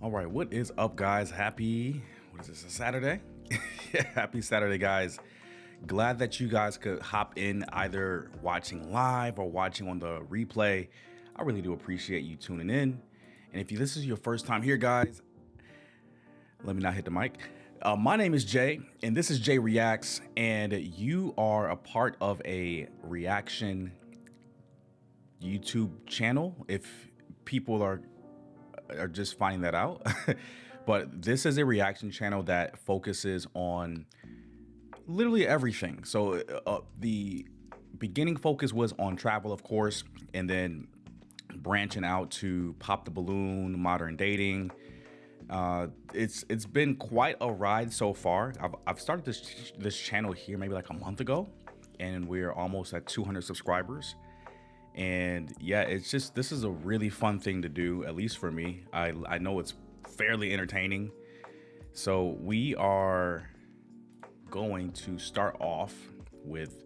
All right, what is up, guys? What is this, a Saturday? Yeah, happy Saturday, guys. Glad that you guys could hop in either watching live or watching on the replay. I really do appreciate you tuning in. And if this is your first time here, guys, let me not hit the mic. My name is Jay, and this is Jay Reacts, and you are a part of a reaction YouTube channel. If people are just finding that out. But this is a reaction channel that focuses on literally everything. So the beginning focus was on travel, of course, and then branching out to Pop the Balloon, modern dating. It's been quite a ride so far. I've started this channel here maybe like a month ago, and we're almost at 200 subscribers. And yeah, it's just, this is a really fun thing to do, at least for me. I know it's fairly entertaining. So we are going to start off with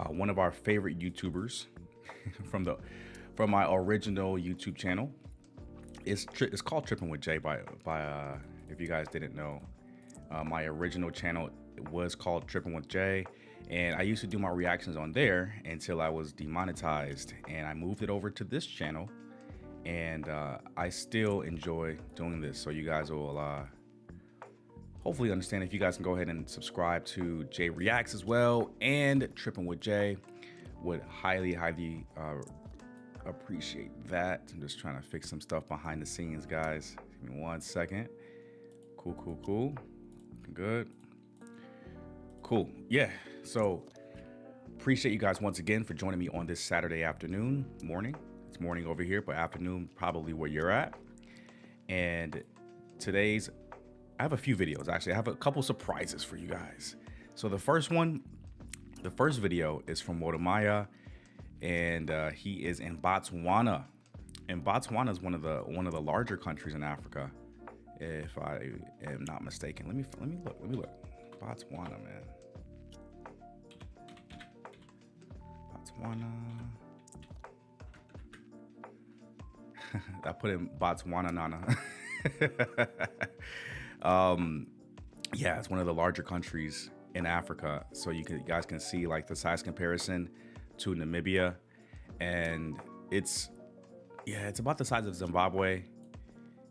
one of our favorite YouTubers from my original YouTube channel. It's called Tripping with Jay by if you guys didn't know. My original channel was called Tripping with Jay, and I used to do my reactions on there until I was demonetized, and I moved it over to this channel, and I still enjoy doing this. So you guys will hopefully understand. If you guys can go ahead and subscribe to Jay Reacts as well, and Tripping with Jay, would highly appreciate that. I'm just trying to fix some stuff behind the scenes, guys. Give me 1 second. Cool. Good. Cool. Yeah. So appreciate you guys once again for joining me on this Saturday morning. It's morning over here, but afternoon probably where you're at. And I have a few videos. Actually, I have a couple surprises for you guys. So the first video is from Wodamaya, and he is in Botswana. And Botswana is one of the larger countries in Africa, if I am not mistaken. Let me look. Botswana, man. Botswana. I put in Botswana Nana. Yeah, it's one of the larger countries in Africa. So you guys can see like the size comparison to Namibia, and it's about the size of Zimbabwe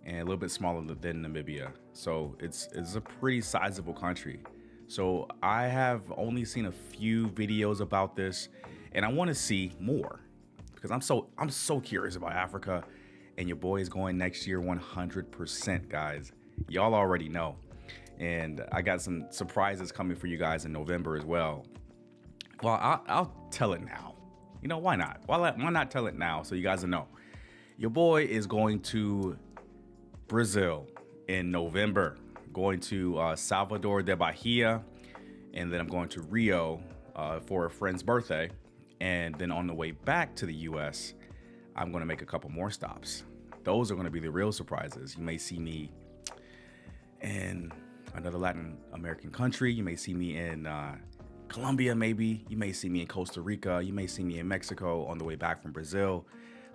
and a little bit smaller than Namibia. So it's a pretty sizable country. So I have only seen a few videos about this, and I want to see more because I'm so curious about Africa, and your boy is going next year 100%, guys. Y'all already know. And I got some surprises coming for you guys in November as well. Well, I'll tell it now. You know, why not? Why not tell it now so you guys will know? Your boy is going to Brazil in November, going to Salvador de Bahia, and then I'm going to Rio for a friend's birthday. And then on the way back to the US, I'm going to make a couple more stops. Those are going to be the real surprises. You may see me in another Latin American country. You may see me in Colombia, maybe. You may see me in Costa Rica. You may see me in Mexico on the way back from Brazil.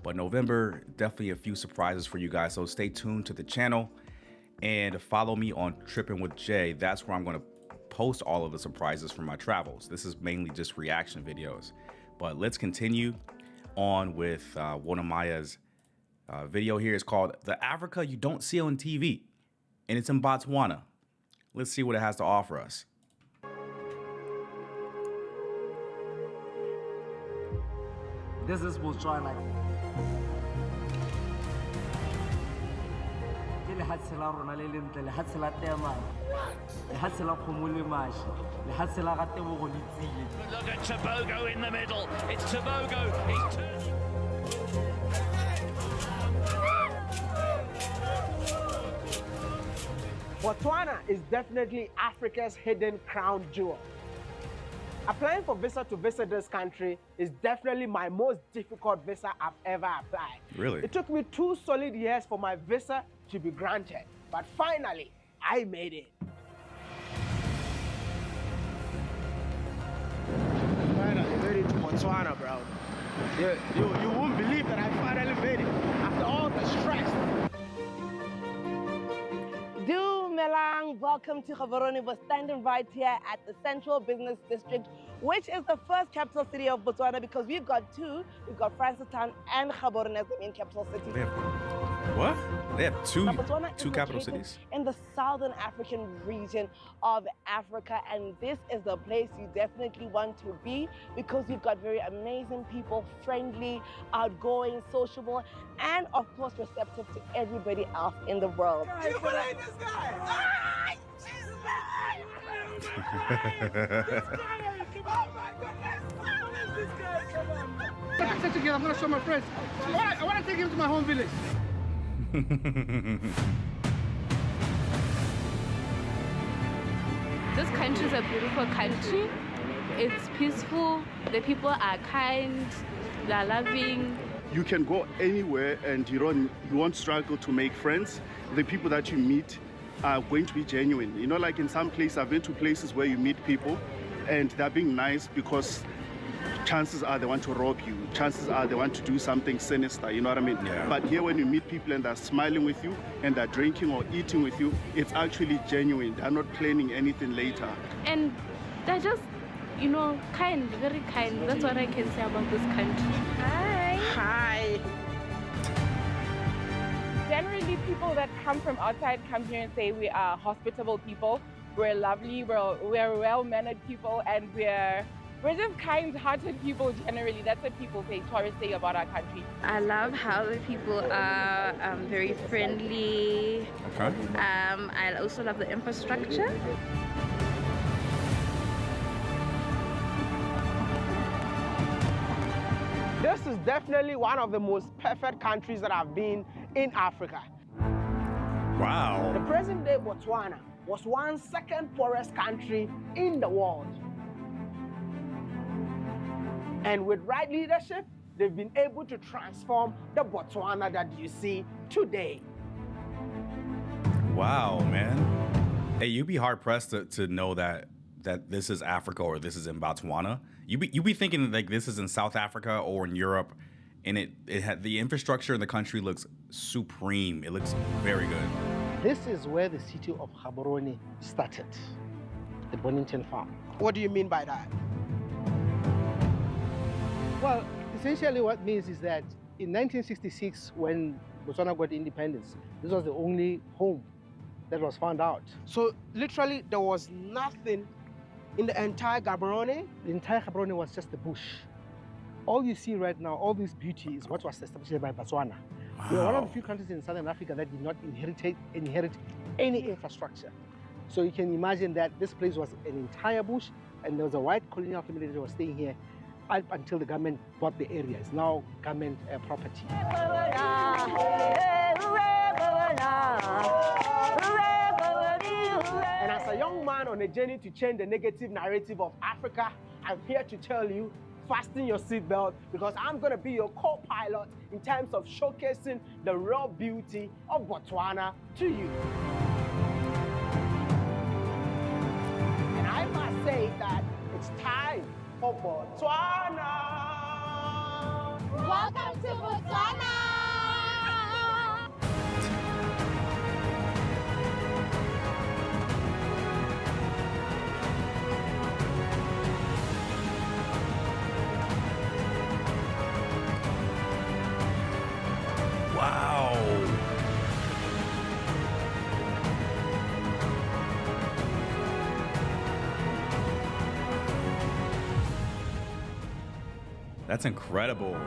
But November, definitely a few surprises for you guys. So stay tuned to the channel and follow me on Tripping with Jay. That's where I'm going to post all of the surprises from my travels. This is mainly just reaction videos. But let's continue on with Wodamaya's video here. It's called The Africa You Don't See on TV, and it's in Botswana. Let's see what it has to offer us. This is Botswana. Ke lehatshe la rona le lentle, lehatshe la tema, lehatshe la kgomo le mashi, lehatshe la ratebogo le tsiye. Look at Tobago in the middle. It's Tobago. He's turning. Botswana is definitely Africa's hidden crown jewel. Applying for visa to visit this country is definitely my most difficult visa I've ever applied. Really? It took me 2 solid years for my visa to be granted, but finally, I made it. Finally made it to Botswana, bro. You won't believe that I finally made it after all the stress. welcome to Gaborone. We're standing right here at the Central Business District, which is the first capital city of Botswana, because we've got two. We've got Francistown and Gaborone as the main capital city. What? They have two Botswana is capital located cities? in the southern African region of Africa, and this is the place you definitely want to be because you've got very amazing people, friendly, outgoing, sociable, and of course receptive to everybody else in the world. You believe this guy? Ah, Jesus! Oh my goodness! How is this guy? Come on! Let's sit together. I'm going to show my friends. I want to take him to my home village. This country is a beautiful country. It's peaceful. The people are kind. They're loving. You can go anywhere and you won't struggle to make friends. The people that you meet are going to be genuine. You know, like in some places, I've been to places where you meet people and they're being nice because chances are they want to rob you. Chances are they want to do something sinister, you know what I mean? Yeah. But here when you meet people and they're smiling with you and they're drinking or eating with you, it's actually genuine. They're not planning anything later. And they're just, kind, very kind. That's what I can say about this country. Hi. Hi. Generally, people that come from outside come here and say we are hospitable people. We're lovely, we're well-mannered people, and we're just kind-hearted people generally. That's what people say, tourists say about our country. I love how the people are very friendly. Okay. I also love the infrastructure. This is definitely one of the most perfect countries that I've been in Africa. The Wow. present-day Botswana was once second poorest country in the world. And with right leadership, they've been able to transform the Botswana that you see today. Wow, man. Hey, you'd be hard pressed to know that this is Africa or this is in Botswana. You be thinking like this is in South Africa or in Europe, and it had the infrastructure in the country looks supreme. It looks very good. This is where the city of Gaborone started, the Bonington farm. What do you mean by that? Well, essentially what it means is that in 1966, when Botswana got independence, this was the only home that was found out. So literally there was nothing in the entire Gaborone? The entire Gaborone was just the bush. All you see right now, all this beauty is what was established by Botswana. We are one of the few countries in Southern Africa that did not inherit any infrastructure. So you can imagine that this place was an entire bush, and there was a white colonial family that was staying here up until the government bought the area. It's now government property. And as a young man on a journey to change the negative narrative of Africa, I'm here to tell you, fasten your seatbelt, because I'm going to be your co-pilot in terms of showcasing the raw beauty of Botswana to you. And I must say that it's time for Botswana. Welcome to Botswana! Wow. That's incredible.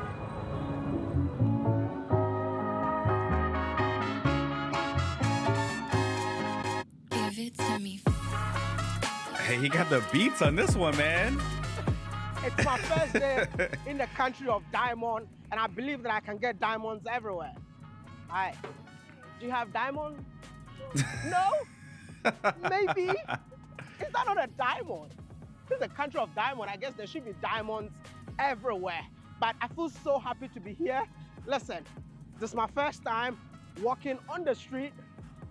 Give it to me. Hey, he got the beats on this one, man. It's my first day in the country of diamond, and I believe that I can get diamonds everywhere. All right. Do you have diamonds? No? Maybe? Is that not a diamond? This is a country of diamond. I guess there should be diamonds everywhere. But I feel so happy to be here. Listen, this is my first time walking on the street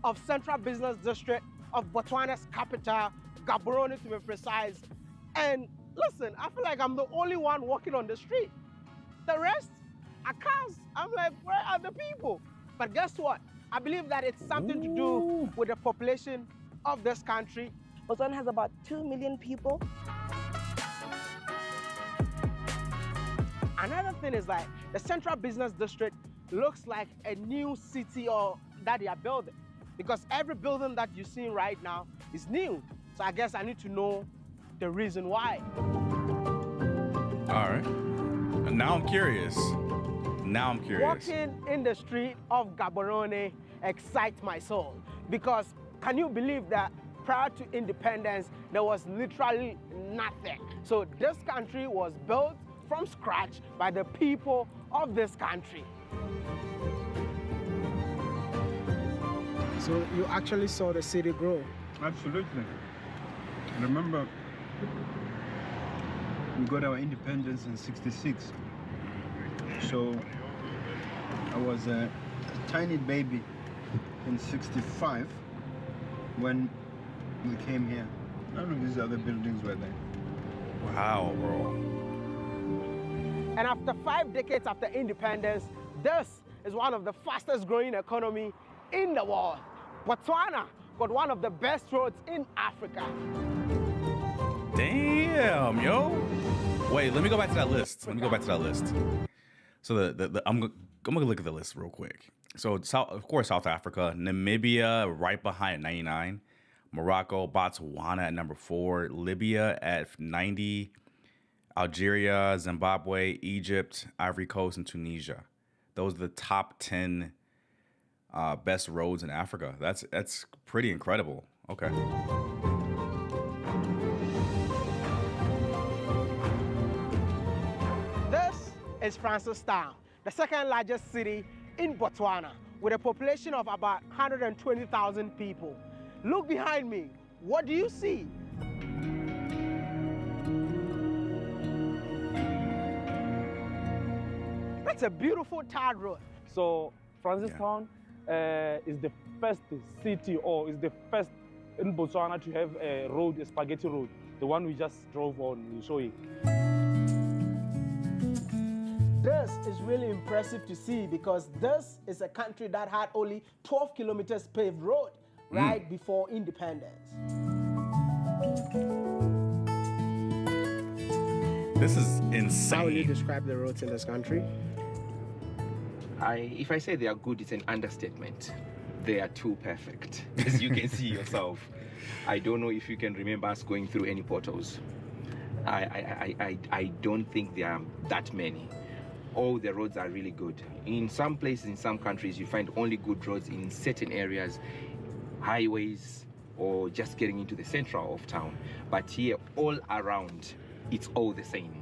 of Central Business District of Botswana's capital, Gaborone to be precise. And listen, I feel like I'm the only one walking on the street. The rest are cars. I'm like, where are the people? But guess what? I believe that it's something to do with the population of this country. Botswana has about 2 million people. Another thing is like the Central Business District looks like a new city or that they are building, because every building that you're seeing right now is new. So I guess I need to know the reason why. All right. Now I'm curious. Walking in the street of Gaborone excites my soul, because can you believe that prior to independence, there was literally nothing. So this country was built from scratch by the people of this country. So you actually saw the city grow? Absolutely. Remember, we got our independence in '66. So I was a tiny baby in '65 when we came here. None of these other buildings were there. Wow, bro. And after 5 decades after independence, this is one of the fastest growing economy in the world. Botswana got one of the best roads in Africa. Damn, yo. Wait, let me go back to that list. So I'm gonna look at the list real quick. So of course, South Africa, Namibia right behind at 99, Morocco, Botswana at number 4, Libya at 90, Algeria, Zimbabwe, Egypt, Ivory Coast, and Tunisia. Those are the top 10 best roads in Africa. That's pretty incredible. Okay. This is Francistown, the second largest city in Botswana, with a population of about 120,000 people. Look behind me. What do you see? That's a beautiful tarred road. So Francistown is the first city, or is the first in Botswana to have a road, a spaghetti road, the one we just drove on. We'll show you. This is really impressive to see, because this is a country that had only 12 kilometers paved road right before independence. This is insane. How would you describe the roads in this country? If I say they are good, it's an understatement. They are too perfect, as you can see yourself. I don't know if you can remember us going through any potholes. I don't think there are that many. All the roads are really good. In some places, in some countries, you find only good roads in certain areas, highways, or just getting into the center of town. But here, all around, it's all the same.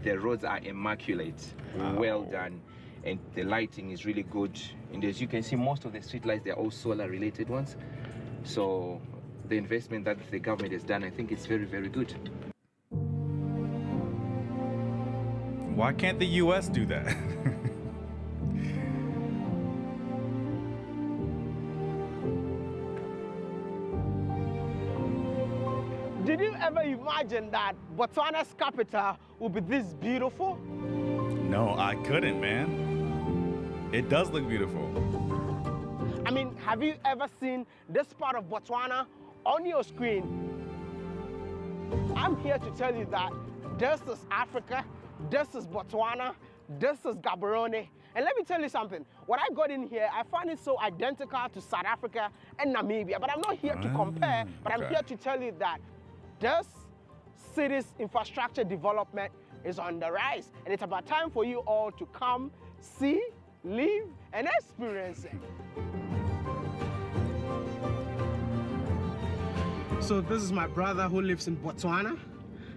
The roads are immaculate, well done, and the lighting is really good. And as you can see, most of the street lights, they're all solar-related ones. So the investment that the government has done, I think it's very, very good. Why can't the US do that? Did you ever imagine that Botswana's capital would be this beautiful? No, I couldn't, man. It does look beautiful. I mean, have you ever seen this part of Botswana on your screen? I'm here to tell you that this is Africa, this is Botswana, this is Gaborone. And let me tell you something. When I got in here, I found it so identical to South Africa and Namibia. But I'm not here to compare, but I'm here to tell you that this city's infrastructure development is on the rise. And it's about time for you all to come, see, live, and experience it. So this is my brother who lives in Botswana,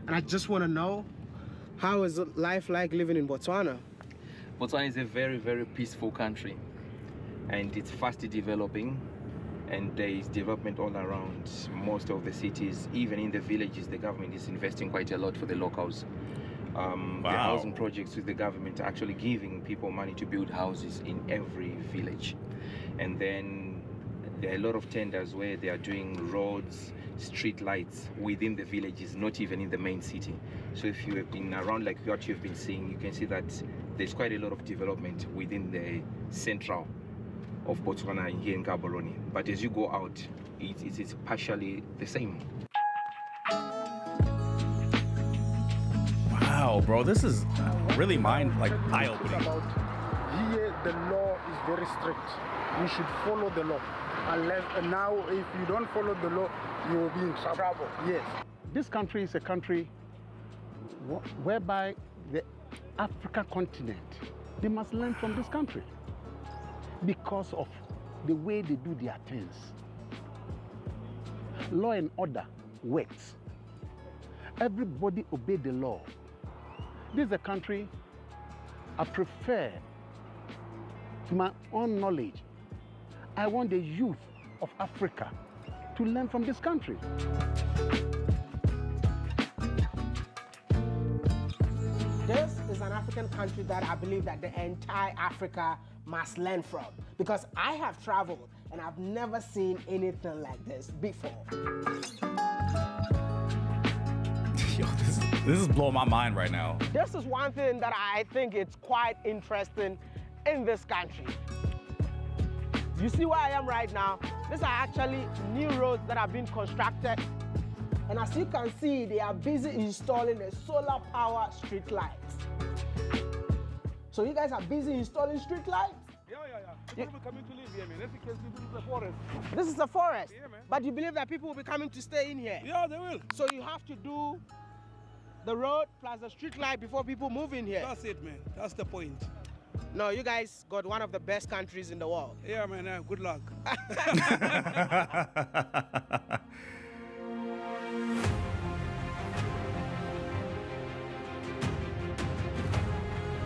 and I just want to know, how is life like living in Botswana? Botswana is a very, very peaceful country, and it's fast developing, and there is development all around most of the cities. Even in the villages, the government is investing quite a lot for the locals. The housing projects with the government are actually giving people money to build houses in every village. And then there are a lot of tenders where they are doing roads, street lights within the villages, not even in the main city. So if you have been around like what you've been seeing, you can see that there's quite a lot of development within the central of Botswana here in Gaborone. But as you go out, it's partially the same. Wow, bro, this is really eye-opening. Here, the law is very strict. You should follow the law. Unless now, if you don't follow the law, you will be in trouble. Yes. This country is a country whereby the African continent, they must learn from this country because of the way they do their things. Law and order works. Everybody obey the law. This is a country I prefer, to my own knowledge, I want the youth of Africa to learn from this country. This is an African country that I believe that the entire Africa must learn from, because I have traveled and I've never seen anything like this before. Yo, this is blowing my mind right now. This is one thing that I think it's quite interesting in this country. You see where I am right now? These are actually new roads that have been constructed. And as you can see, they are busy installing a solar power street lights. So you guys are busy installing street lights? Yeah. People will be coming to live here, man. As you can see, this is a forest. This is a forest? Yeah, man. But you believe that people will be coming to stay in here? Yeah, they will. So you have to do the road plus the street light before people move in here? That's it, man. That's the point. No, you guys got one of the best countries in the world. Yeah, man. Good luck.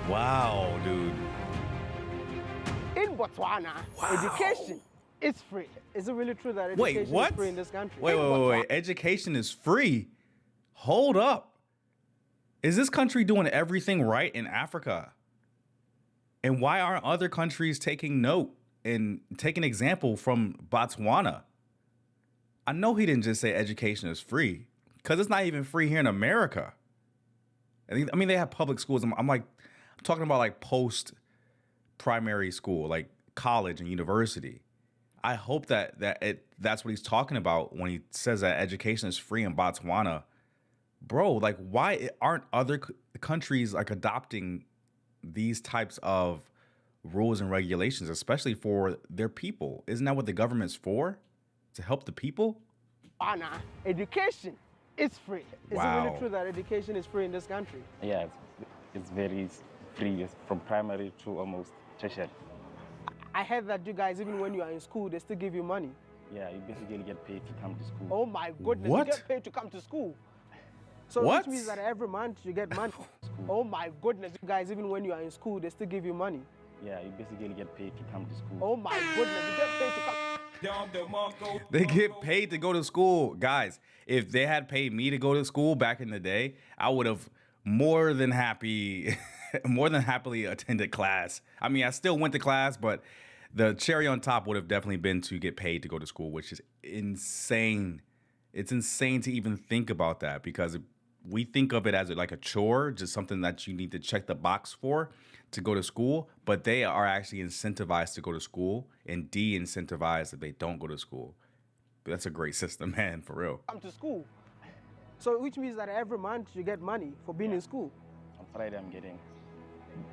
Wow, dude. In Botswana, education is free. Is it really true that education is free in this country? Wait. Education is free? Hold up. Is this country doing everything right in Africa? And why aren't other countries taking note and taking example from Botswana? I know he didn't just say education is free, because it's not even free here in America. I mean, they have public schools. I'm talking about like post-primary school, like college and university. I hope that's what he's talking about when he says that education is free in Botswana. Bro, like, why aren't other countries like adopting these types of rules and regulations, especially for their people? Isn't that what the government's for? To help the people? Anna, education is free. Is it really true that education is free in this country? Yeah, it's very free. It's from primary to almost tertiary. I heard that you guys, even when you are in school, they still give you money. Yeah, you basically get paid to come to school. Oh my goodness, What? you get paid to come to school. So What? which means that every month you get money. Oh my goodness, you guys, even when you are in school, they still give you money. Yeah, you basically get paid to come to school. Oh my goodness, you get paid to come. They get paid to go to school. Guys, if they had paid me to go to school back in the day, I would have more than happily attended class. I mean, I still went to class, but the cherry on top would have definitely been to get paid to go to school, which is insane. It's insane to even think about that, because we think of it as like a chore, just something that you need to check the box for to go to school, but they are actually incentivized to go to school and de-incentivized if they don't go to school. But that's a great system, man, for real. Come to school. So which means that every month you get money for being in school. On Friday, I'm getting.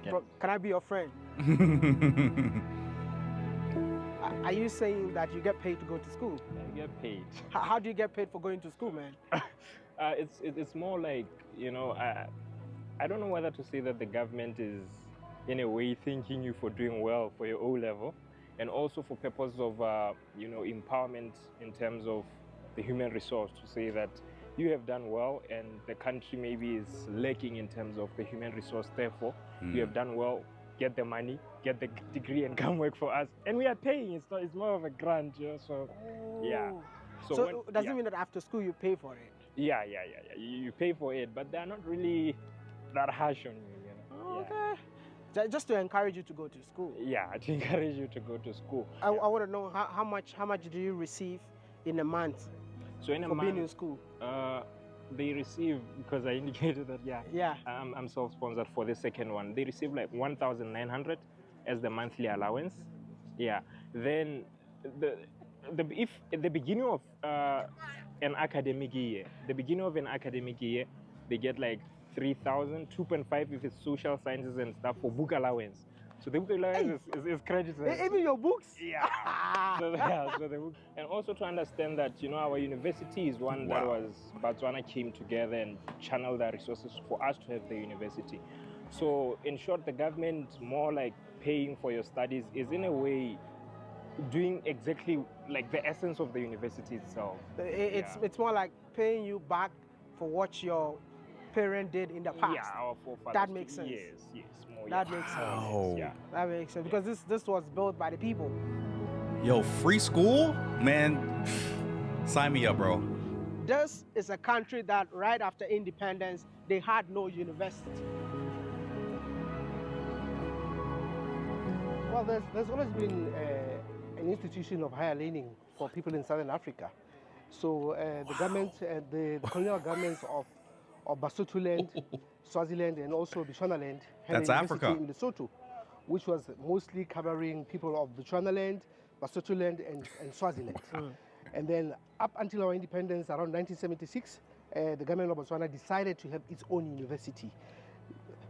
Bro, can I be your friend? Are you saying that you get paid to go to school? I get paid. How do you get paid for going to school, man? It's more like, you know, I don't know whether to say that the government is in a way thanking you for doing well for your O level, and also for purpose of you know, empowerment in terms of the human resource, to say that you have done well and the country maybe is lacking in terms of the human resource, therefore you have done well, get the money, get the degree and come work for us, and we are paying. It's more of a grant, you know, so yeah. So does it mean that after school you pay for it? Yeah. You pay for it, but they're not really that harsh on you, you know. Okay. Just to encourage you to go to school. Yeah, to encourage you to go to school. I want to know how much do you receive in a month? So in a month, being in school, they receive, because I indicated that I'm self-sponsored for the second one. They receive like 1,900 as the monthly allowance. Yeah, then if at the beginning of an academic year, they get like 3,000, 2.5 if it's social sciences and stuff for book allowance. So the book allowance is credited. Even your books? Yeah. So the book. And also to understand that, you know, our university is one that was, Botswana came together and channeled our resources for us to have the university. So in short, the government, more like paying for your studies, is in a way doing exactly like the essence of the university itself. It's more like paying you back for what your parent did in the past. Yeah, our forefathers. That makes sense. Yes, more. That makes sense. Yeah. That makes sense because this was built by the people. Yo, free school? Man, sign me up, bro. This is a country that right after independence, they had no university. Well, there's always been an institution of higher learning for people in Southern Africa. So the government, the colonial governments of Basotholand, Swaziland, and also Bechuanaland had That's a university Africa. in Lesotho, which was mostly covering people of Bechuanaland, Basotholand, and Swaziland. And then up until our independence around 1976, the government of Botswana decided to have its own university.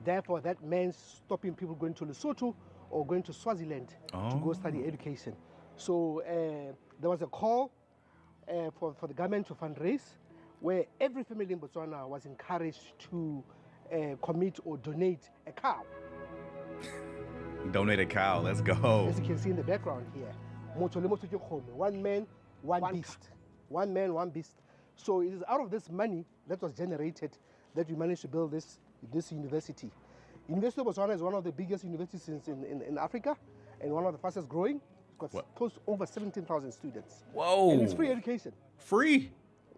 Therefore, that meant stopping people going to Lesotho or going to Swaziland to go study education. So there was a call for the government to fundraise, where every family in Botswana was encouraged to commit or donate a cow. Donate a cow, let's go. As you can see in the background here, one man, one beast. One man, one beast. So it is out of this money that was generated that we managed to build this university. University of Botswana is one of the biggest universities in Africa and one of the fastest growing. It's got close to over 17,000 students. Whoa. And it's free education. Free?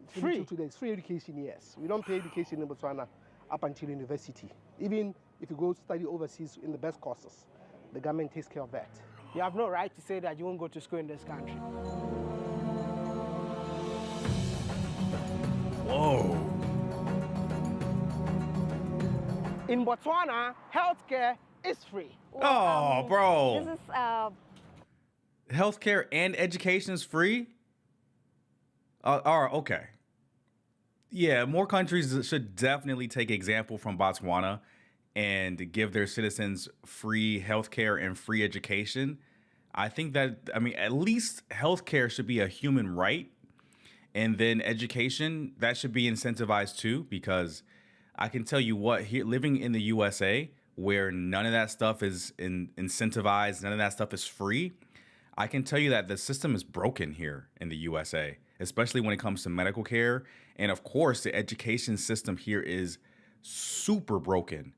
Free. Today, it's free education, yes. We don't pay education in Botswana up until university. Even if you go study overseas in the best courses, the government takes care of that. You have no right to say that you won't go to school in this country. Whoa. In Botswana, healthcare is free. Oh, bro. This is Healthcare and education is free? All right, okay. Yeah, more countries should definitely take example from Botswana and give their citizens free healthcare and free education. I think that, I mean, at least healthcare should be a human right. And then education, that should be incentivized too, because I can tell you what, here living in the USA, where none of that stuff is incentivized, none of that stuff is free, I can tell you that the system is broken here in the USA, especially when it comes to medical care. And of course, the education system here is super broken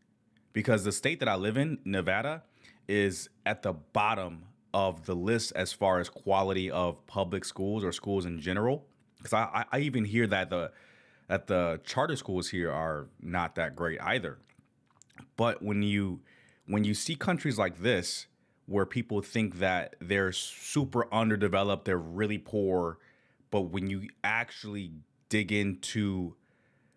because the state that I live in, Nevada, is at the bottom of the list as far as quality of public schools or schools in general. Because I even hear that the charter schools here are not that great either. But when you see countries like this, where people think that they're super underdeveloped, they're really poor, but when you actually dig into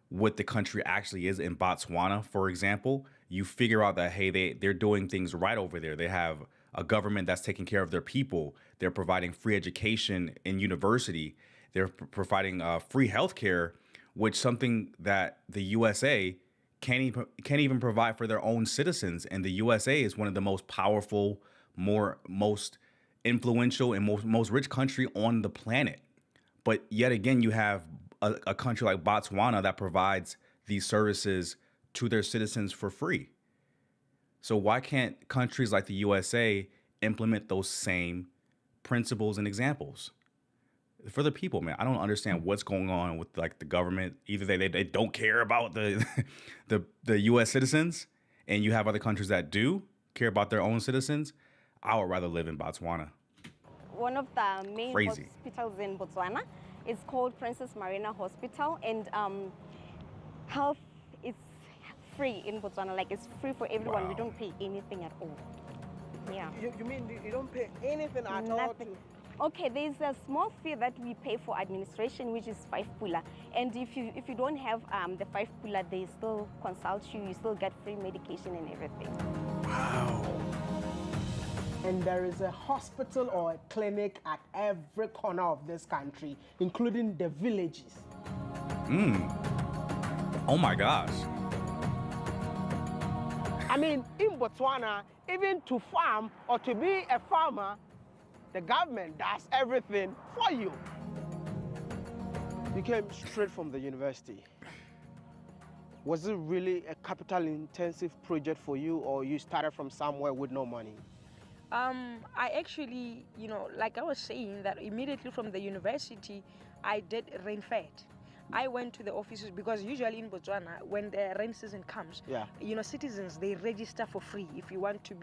what the country actually is in Botswana, for example, you figure out that, hey, they're doing things right over there. They have a government that's taking care of their people. They're providing free education in university. They're providing free healthcare, which something that the USA can't even provide for their own citizens. And the USA is one of the most powerful, most influential and most rich country on the planet. But yet again, you have a country like Botswana that provides these services to their citizens for free. So why can't countries like the USA implement those same principles and examples for the people, man? I don't understand what's going on with like the government. Either they don't care about the US citizens, and you have other countries that do care about their own citizens. I would rather live in Botswana. one of the main Crazy. hospitals in Botswana. It's called Princess Marina Hospital, and health is free in Botswana. Like, it's free for everyone. Wow. We don't pay anything at all. Yeah. You mean you don't pay anything at all? Nothing. Okay, there's a small fee that we pay for administration, which is 5 pula. And if you don't have the 5 pula, they still consult you. You still get free medication and everything. Wow. And there is a hospital or a clinic at every corner of this country, including the villages. Oh my gosh. I mean, in Botswana, even to farm or to be a farmer, the government does everything for you. You came straight from the university. Was it really a capital-intensive project for you, or you started from somewhere with no money? I actually, like I was saying, that immediately from the university, I did rain-fed. I went to the offices because usually in Botswana, when the rain season comes, citizens, they register for free if you want to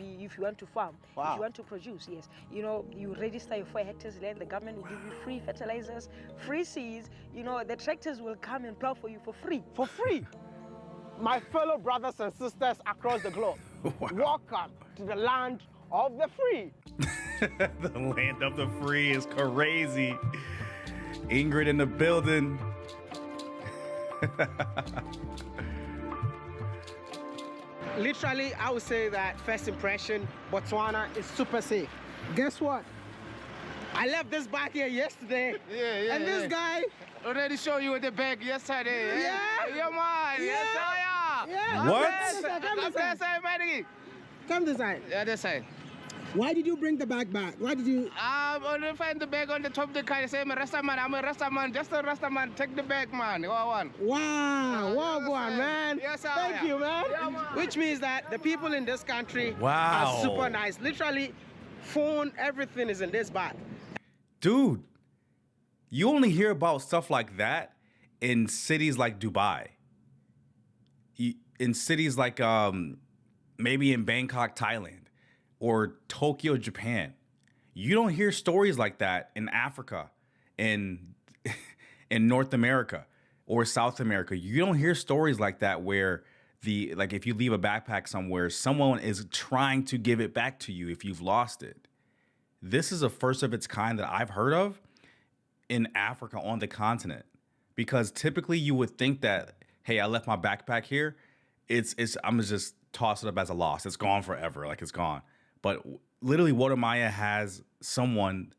farm, if you want to produce, yes. You register your 4 hectares land, the government will give you free fertilizers, free seeds, the tractors will come and plow for you for free. For free? My fellow brothers and sisters across the globe, welcome to the land of the free. The land of the free is crazy. Ingrid in the building. Literally, I would say that first impression, Botswana is super safe. Guess what? I left this bag here yesterday. And this guy already showed you the bag yesterday. Yeah, man. Yes, What? Come this side. Yeah, this side. Why did you bring the bag back? Why did you? I only find the bag on the top of the car. Say, I'm a Rasta man. Just a Rasta man. Take the bag, man. Wow, go on, man. Yes, sir. Thank you, man. Yeah, man. Which means that the people in this country Wow. are super nice. Literally, phone, everything is in this bag. Dude, you only hear about stuff like that in cities like Dubai. In cities like maybe in Bangkok, Thailand, or Tokyo, Japan. You don't hear stories like that in Africa, in North America or South America. You don't hear stories like that where if you leave a backpack somewhere, someone is trying to give it back to you if you've lost it. This is a first of its kind that I've heard of in Africa on the continent, because typically you would think that, hey, I left my backpack here. I'm gonna just toss it up as a loss. It's gone forever, like it's gone. But literally, Wode Maya has someone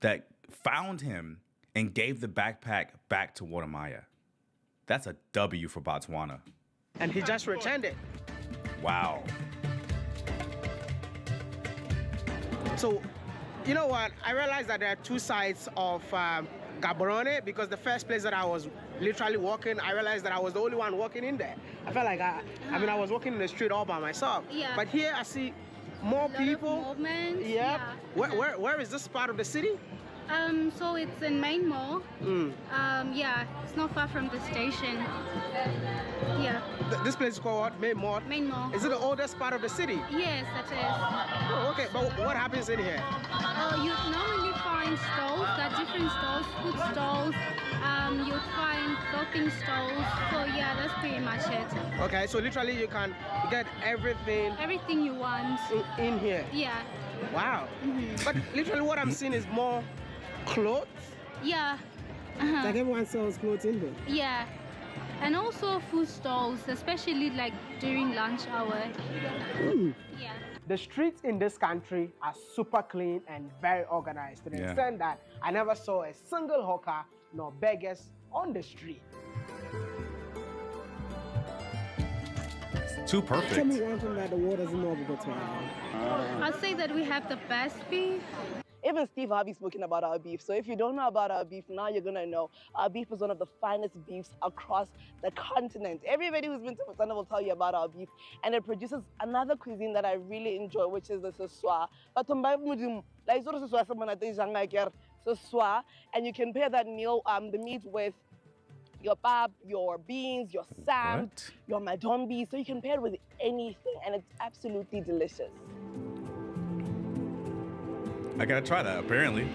that found him and gave the backpack back to Wode Maya. That's a W for Botswana. And he just returned it. Wow. So, you know what? I realized that there are two sides of Gaborone, because the first place that I was literally walking, I realized that I was the only one walking in there. I felt like I was walking in the street all by myself. Yeah. But here I see more people. Movement. Yeah. Where is this part of the city? So it's in Main Mall. Yeah, it's not far from the station. Yeah. This place is called what? Main Mall? Main Mall. Is it the oldest part of the city? Yes, that is. Oh, okay, but what happens in here? You normally find stalls, there are different stalls, food stalls, you'd find clothing stalls, so yeah, that's pretty much it. Okay, so literally you can get everything. Everything you want. In here? Yeah. Wow. But literally what I'm seeing is more clothes? Yeah. Like everyone sells clothes in there? Yeah. And also food stalls, especially like during lunch hour. Yeah. The streets in this country are super clean and very organized to the extent that I never saw a single hawker nor beggars on the street. Too perfect. Tell me one thing that the world doesn't know about Botswana. I'd say that we have the best beef. Even Steve Harvey spoken about our beef. So if you don't know about our beef, now you're gonna know. Our beef is one of the finest beefs across the continent. Everybody who's been to Botswana will tell you about our beef. And it produces another cuisine that I really enjoy, which is the soswa. And you can pair that meal, the meat with your pap, your beans, your sam, your madombi. So you can pair it with anything, and it's absolutely delicious. I gotta try that, apparently.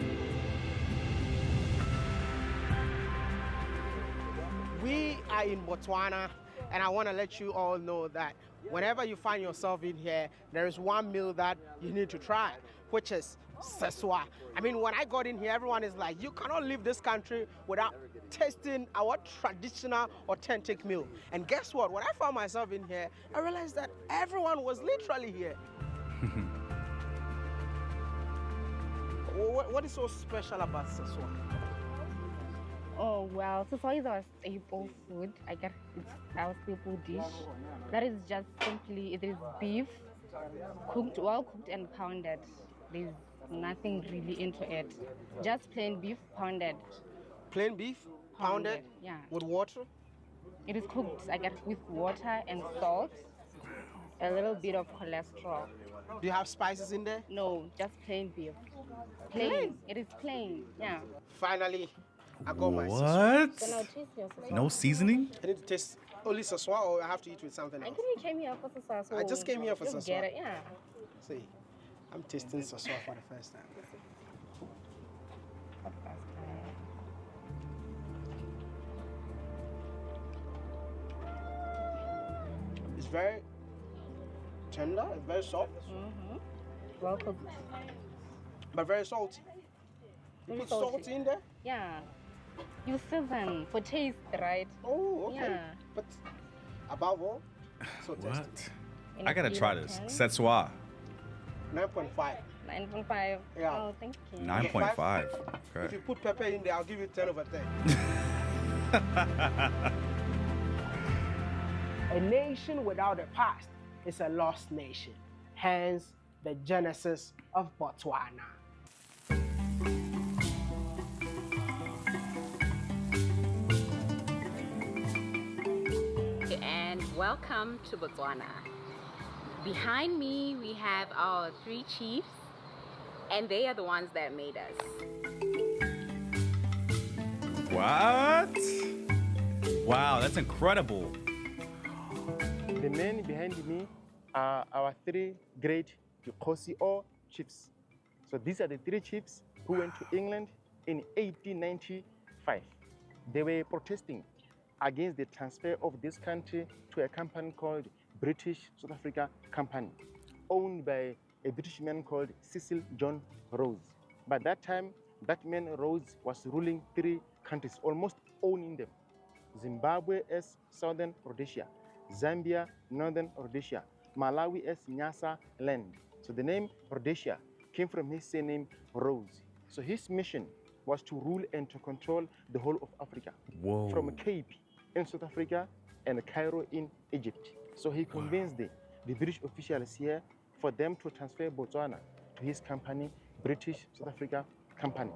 We are in Botswana, and I want to let you all know that whenever you find yourself in here, there is one meal that you need to try, which is seswa. I mean, when I got in here, everyone is like, you cannot leave this country without tasting our traditional, authentic meal. And guess what? When I found myself in here, I realized that everyone was literally here. What is so special about Seswa? Oh, well, Seswa is our staple food. I guess it's our staple dish. That is just simply, it is beef, well cooked and pounded. There's nothing really into it. Just plain beef pounded. Plain beef pounded? Yeah. With water? It is cooked, I guess, with water and salt, a little bit of cholesterol. Do you have spices in there? No, just plain beef. Plain. It is plain, yeah. Finally, I got my What? Seswa. So now taste your Seswa. No seasoning? I need to taste only Seswa, or I have to eat with something I else? think you came here for Seswa, so I just came here for just Seswa. get it, yeah. See, I'm tasting Seswa for the first time. It's very tender, it's very soft. Well cooked. But very salty. You Very put salt in there? Yeah. You season for taste, right? Oh, okay. Yeah. But above all, so tasty. What? I gotta try this. Setsua. 9.5. 9.5. Yeah. Oh, thank you. 9.5. If Okay. you put pepper in there, I'll give you 10 over 10. A nation without a past is a lost nation. Hence, the genesis of Botswana. And welcome to Botswana. Behind me, we have our 3 chiefs, and they are the ones that made us. What? Wow, that's incredible. The men behind me are our 3 great Kosi or chiefs. So these are the 3 chiefs who went to England in 1895. They were protesting against the transfer of this country to a company called British South Africa Company, owned by a British man called Cecil John Rose. By that time, that man Rose was ruling 3 countries, almost owning them. Zimbabwe as Southern Rhodesia, Zambia, Northern Rhodesia, Malawi as Nyasa land. So the name Rhodesia came from his surname Rose. So his mission was to rule and to control the whole of Africa. Whoa. From Cape in South Africa and Cairo in Egypt. So he convinced the British officials here for them to transfer Botswana to his company, British South Africa Company.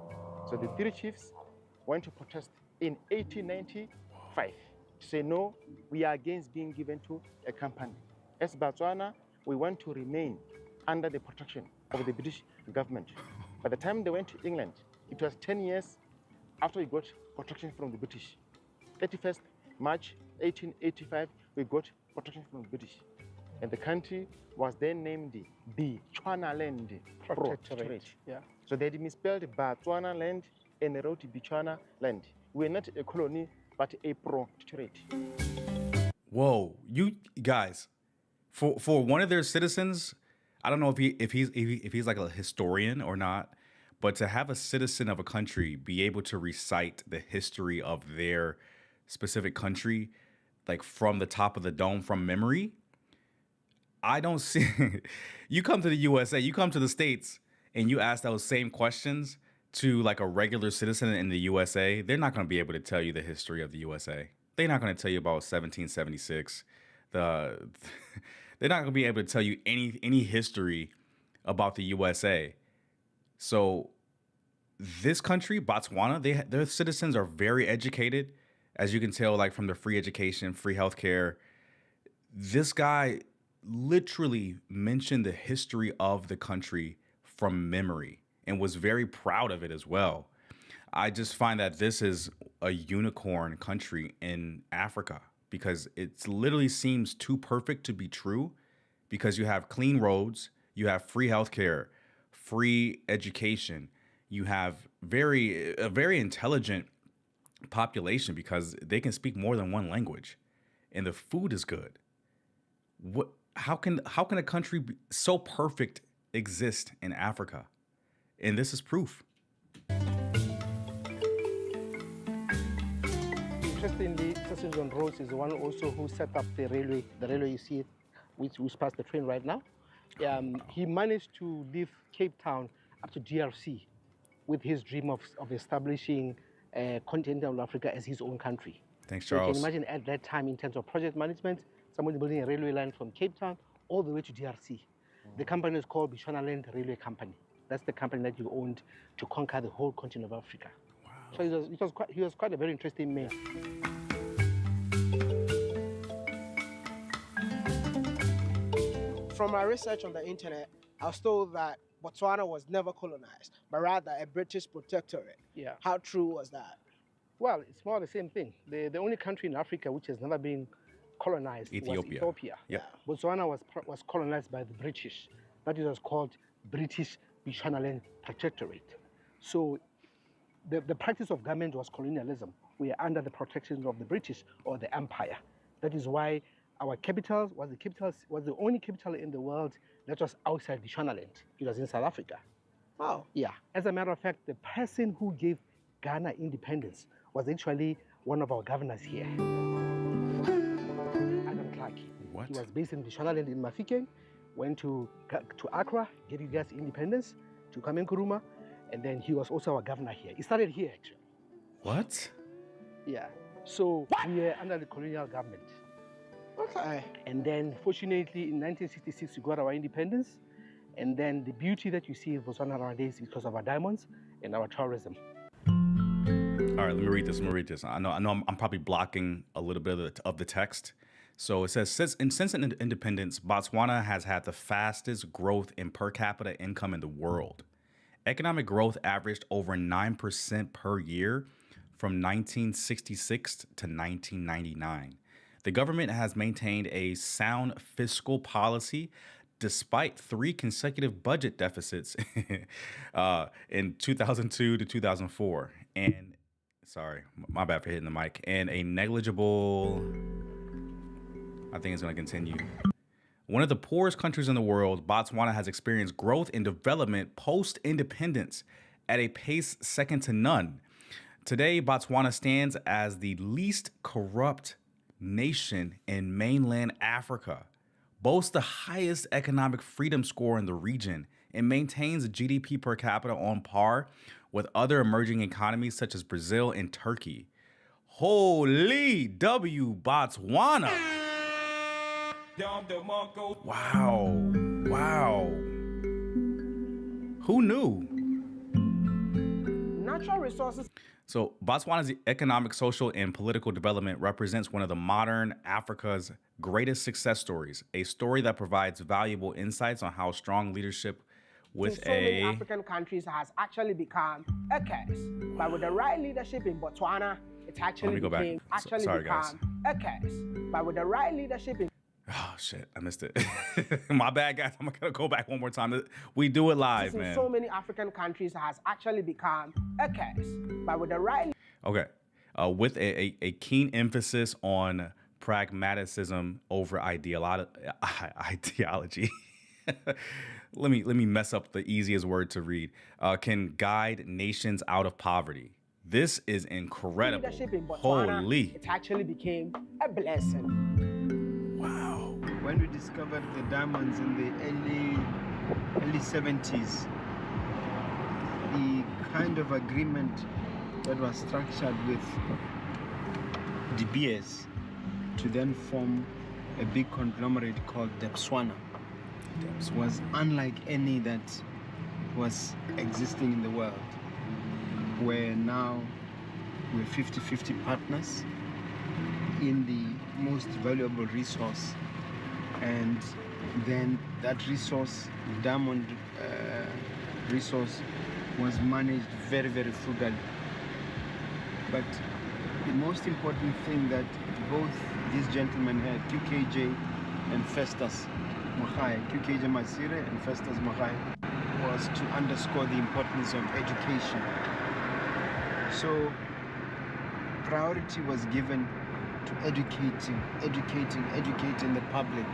So the 3 chiefs went to protest in 1895 to say, no, we are against being given to a company. As Botswana, we want to remain under the protection of the British government. By the time they went to England, it was 10 years after we got protection from the British. 31st March 1885, we got protection from the British. And the country was then named the Bechuanaland Protectorate. Yeah. So they misspelled Botswana land and wrote Bechuana land. We're not a colony, but a protectorate. Whoa, you guys, for one of their citizens, I don't know if he's like a historian or not, but to have a citizen of a country be able to recite the history of their specific country, like from the top of the dome from memory, I don't see. You come to the USA, you come to the States, and you ask those same questions to like a regular citizen in the USA, they're not going to be able to tell you the history of the USA. They're not going to tell you about 1776. They're not going to be able to tell you any history about the USA. So this country, Botswana, their citizens are very educated, as you can tell, like from the free education, free healthcare. This guy literally mentioned the history of the country from memory and was very proud of it as well. I just find that this is a unicorn country in Africa because it literally seems too perfect to be true, because you have clean roads, you have free healthcare, free education, you have a very intelligent population because they can speak more than one language, and the food is good. How can a country so perfect exist in Africa? And this is proof. Interestingly, Cecil John Rose is the one also who set up the railway you see, which past the train right now. He managed to leave Cape Town up to DRC with his dream of establishing continental Africa as his own country. Thanks, So you Charles. can imagine at that time, in terms of project management, somebody building a railway line from Cape Town all the way to DRC. The company is called Bechuanaland Railway Company. That's the company that you owned to conquer the whole continent of Africa. Wow. So he was quite a very interesting man. From my research on the internet, I was told that Botswana was never colonized, but rather a British protectorate. Yeah. How true was that? Well, it's more the same thing. The only country in Africa which has never been colonized was Ethiopia. Yeah. Botswana was colonized by the British. That was called British Bechuanaland Protectorate. So the practice of government was colonialism. We are under the protection of the British or the Empire. That is why our capital was the only capital in the world that was outside Bechuanaland. It was in South Africa. Oh. Yeah. As a matter of fact, the person who gave Ghana independence was actually one of our governors here, Adam Clark. What? He was based in Bechuanaland in Mafikeng, went to Accra, gave you guys independence, to Kamenkuruma, and then he was also our governor here. He started here, actually. What? Yeah. So we were under the colonial government. Okay. And then, fortunately, in 1966, we got our independence. And then the beauty that you see in Botswana nowadays is because of our diamonds and our tourism. All right, let me read this. I know I'm probably blocking a little bit of the text. So it says, since independence, Botswana has had the fastest growth in per capita income in the world. Economic growth averaged over 9% per year from 1966 to 1999. The government has maintained a sound fiscal policy despite 3 consecutive budget deficits in 2002 to 2004. And, sorry, my bad for hitting the mic. And a negligible, I think it's going to continue. One of the poorest countries in the world, Botswana has experienced growth and development post-independence at a pace second to none. Today, Botswana stands as the least corrupt nation in mainland Africa, boasts the highest economic freedom score in the region, and maintains a GDP per capita on par with other emerging economies such as Brazil and Turkey. Holy W, Botswana! Wow. Who knew? Natural resources. So Botswana's economic, social, and political development represents one of the modern Africa's greatest success stories, a story that provides valuable insights on how strong leadership with in so many African countries has actually become a curse. But with the right leadership in Botswana, it actually became a curse. But with the right leadership in Oh shit, I missed it. My bad, guys. I'm gonna go back one more time. We do it live, man. In so many African countries has actually become a curse. But with the right Okay. With a keen emphasis on pragmatism over ideology. Let me mess up the easiest word to read. Can guide nations out of poverty. This is incredible. leadership in Botswana, Holy. it actually became a blessing. Wow. When we discovered the diamonds in the early 70s, the kind of agreement that was structured with De Beers to then form a big conglomerate called Debswana was unlike any that was existing in the world, where now we're 50-50 partners in the most valuable resource, and then that resource, the diamond resource, was managed very, very frugally. But the most important thing that both these gentlemen had, QKJ and Festus Mogae, QKJ Masire and Festus Mogae, was to underscore the importance of education. So priority was given to educating the public,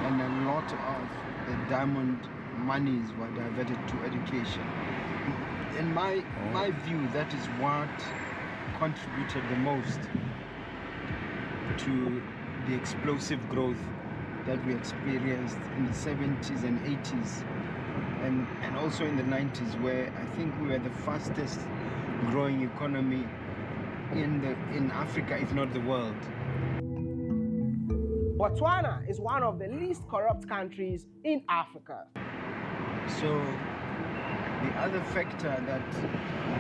and a lot of the diamond monies were diverted to education. In my view, that is what contributed the most to the explosive growth that we experienced in the 70s and 80s and also in the 90s, where I think we were the fastest growing economy in Africa, if not the world. Botswana is one of the least corrupt countries in Africa. So the other factor that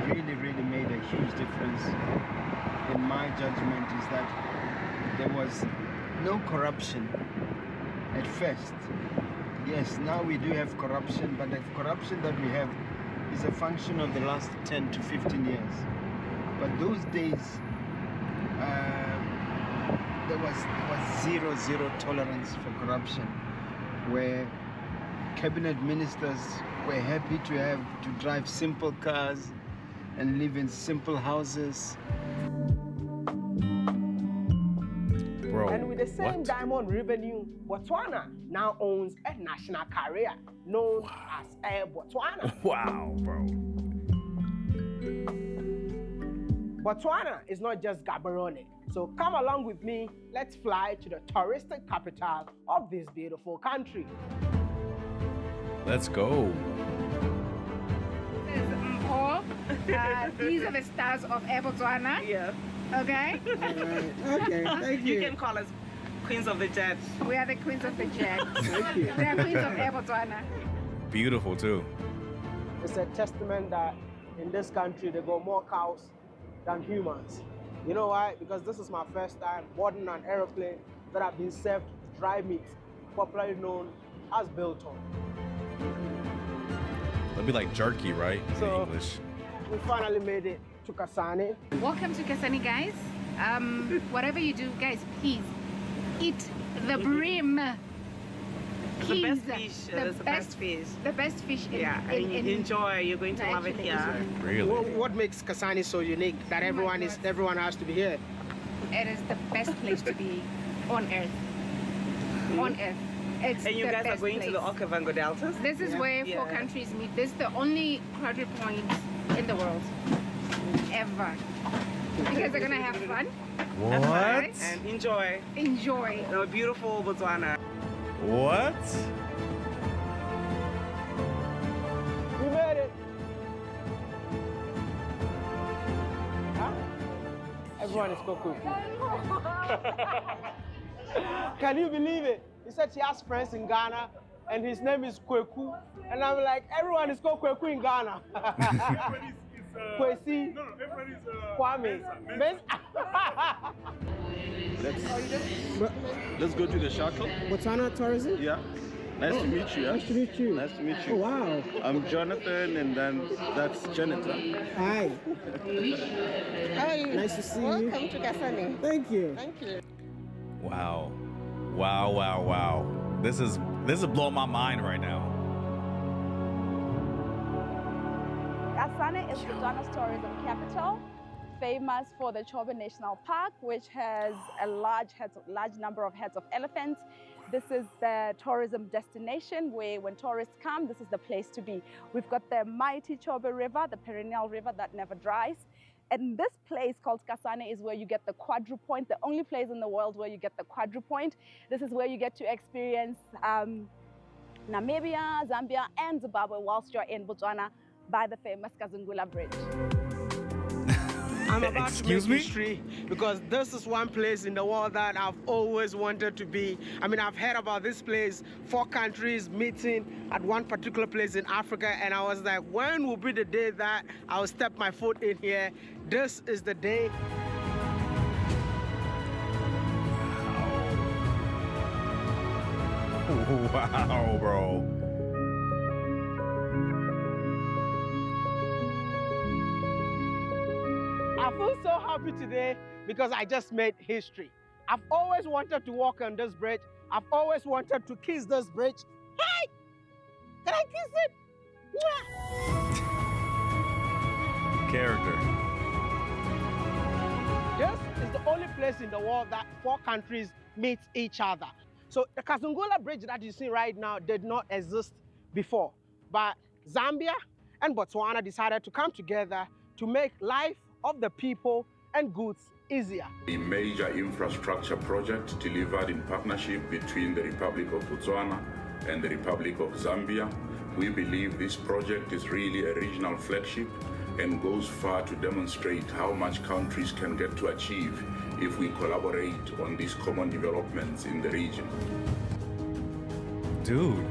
really made a huge difference in my judgment is that there was no corruption at first. Yes, now we do have corruption, but the corruption that we have is a function of the last 10 to 15 years. But those days, there was zero tolerance for corruption, where cabinet ministers were happy to drive simple cars and live in simple houses. Bro, and with the same diamond revenue, Botswana now owns a national carrier known as Air Botswana. Wow, bro. Botswana is not just Gaborone. So come along with me, let's fly to the touristic capital of this beautiful country. Let's go. This is Mpho. These are the stars of Air Botswana. Yeah. Okay? Okay, thank you. You can call us Queens of the Jet. We are the Queens of the Jet. Thank you. We are Queens of Air Botswana. Beautiful too. It's a testament that in this country they got more cows than humans. You know why? Because this is my first time boarding an aeroplane that have been served dry meat, popularly known as biltong. That'd be like jerky, right? In English. We finally made it to Kasane. Welcome to Kasane, guys. Whatever you do, guys, please eat the bream. The best fish. The best fish. The best fish. Enjoy. You're going to love it here. Really? What makes Kasane so unique that everyone has to be here? It is the best place to be on earth. On earth. It's and you the guys are best going place. to the Okavango Deltas? This is where four countries meet. This is the only quadruple point in the world ever. Because they're gonna have fun. What? Right. And enjoy. Enjoy. Beautiful Botswana. What? We made it. Huh? Everyone is Kweku. Can you believe it? He said she has friends in Ghana and his name is Kweku. And I'm like, everyone is called Kweku in Ghana. Kwesi. No, everybody's Kwame. Let's go to the shuttle. Botswana tourism? Yeah. Nice to meet you. Nice to meet you. Nice to meet you. Oh, wow. I'm Jonathan, and then that's Jonathan. Hi. Hi. Nice to see you. Welcome to Kasane. Thank you. Thank you. Wow. Wow. This is blowing my mind right now. Kasane is Botswana's tourism capital, famous for the Chobe National Park, which has a large number of heads of elephants. This is the tourism destination where when tourists come, this is the place to be. We've got the mighty Chobe River, the perennial river that never dries. And this place called Kasane is where you get the quadrupoint, the only place in the world where you get the quadrupoint. This is where you get to experience Namibia, Zambia, and Zimbabwe whilst you're in Botswana by the famous Kazungula Bridge. I'm about Excuse to make me? history because this is one place in the world that I've always wanted to be. I mean, I've heard about this place, 4 countries meeting at one particular place in Africa, and I was like, when will be the day that I'll step my foot in here? This is the day. Wow, bro. I feel so happy today because I just made history. I've always wanted to walk on this bridge. I've always wanted to kiss this bridge. Hey! Can I kiss it? Character. This is the only place in the world that 4 countries meet each other. So the Kazungula Bridge that you see right now did not exist before. But Zambia and Botswana decided to come together to make life of the people and goods easier. A major infrastructure project delivered in partnership between the Republic of Botswana and the Republic of Zambia, We believe this project is really a regional flagship and goes far to demonstrate how much countries can get to achieve if we collaborate on these common developments in the region. Dude.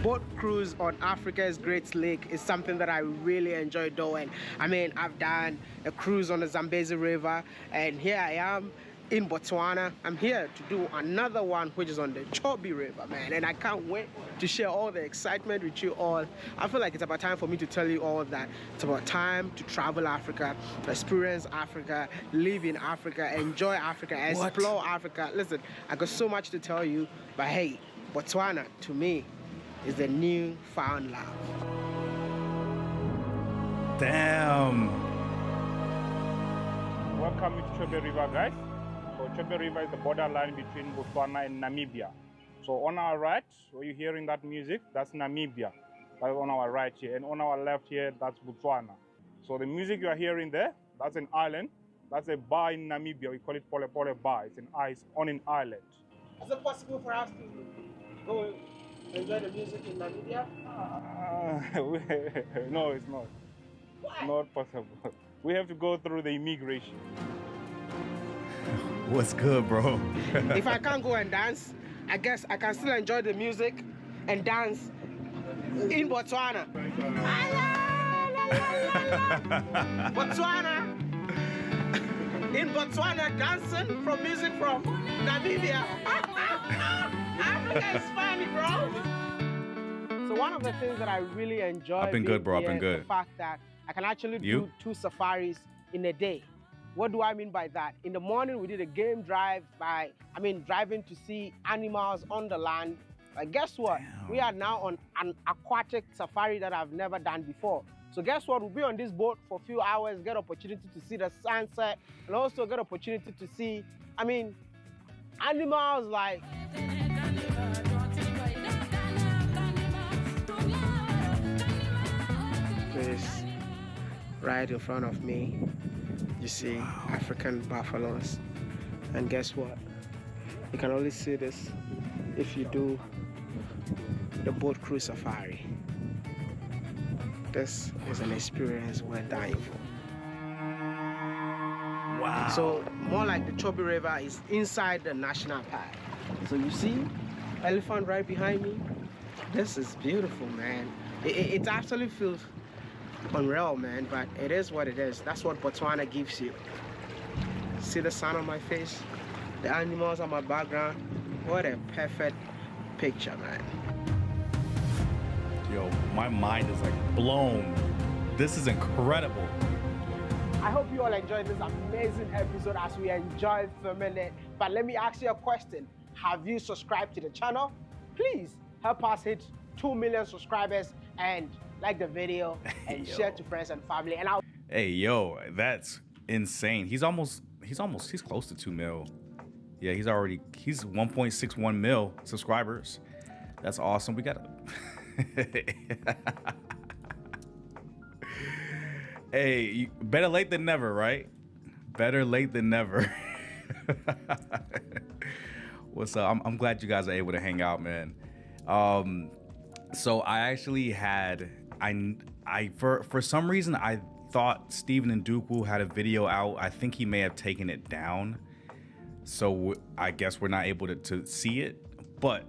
Boat cruise on Africa's Great Lake is something that I really enjoy doing. I mean, I've done a cruise on the Zambezi River, and here I am in Botswana. I'm here to do another one, which is on the Chobe River, man, and I can't wait to share all the excitement with you all. I feel like it's about time for me to tell you all that it's about time to travel Africa, experience Africa, live in Africa, enjoy Africa, explore Africa. Listen, I got so much to tell you, but hey, Botswana, to me, is the new found love. Damn. Welcome to Chobe River, guys. So Chobe River is the borderline between Botswana and Namibia. So on our right, where you're hearing that music, that's Namibia. That's on our right here. And on our left here, that's Botswana. So the music you are hearing there, that's an island. That's a bar in Namibia. We call it Pole Pole Bar. It's on an island. Is it possible for us to go enjoy the music in Namibia? No, it's not. Why? Not possible. We have to go through the immigration. What's good, bro? If I can't go and dance, I guess I can still enjoy the music and dance in Botswana. Botswana. In Botswana, dancing from music from Namibia. Africa is funny, bro. So one of the things that I really enjoy I've been good, bro. I've been is good. the fact that I can actually do 2 safaris in a day. What do I mean by that? In the morning, we did a game drive driving to see animals on the land. But guess what? Damn. We are now on an aquatic safari that I've never done before. So guess what? We'll be on this boat for a few hours, get opportunity to see the sunset, and also get opportunity to see, animals like... This right in front of me, you see African buffaloes. And guess what? You can only see this if you do the boat cruise safari. This is an experience worth dying for. Wow. So more like the Chobe River is inside the national park. So you see elephant right behind me? This is beautiful, man. It absolutely feels unreal, man, but it is what it is. That's what Botswana gives you. See the sun on my face? The animals on my background? What a perfect picture, man. Yo, my mind is like blown. This is incredible. I hope you all enjoyed this amazing episode as we enjoyed filming it. But let me ask you a question. Have you subscribed to the channel? Please help us hit 2 million subscribers and like the video and share to friends and family. And Hey, yo, that's insane. He's close to 2 mil. Yeah, he's 1.61 mil subscribers. That's awesome. We gotta. Hey, better late than never, right? Better late than never. What's up? I'm glad you guys are able to hang out, man. So I actually had for some reason I thought Stephen Ndukwu had a video out. I think he may have taken it down, so I guess we're not able to see it. But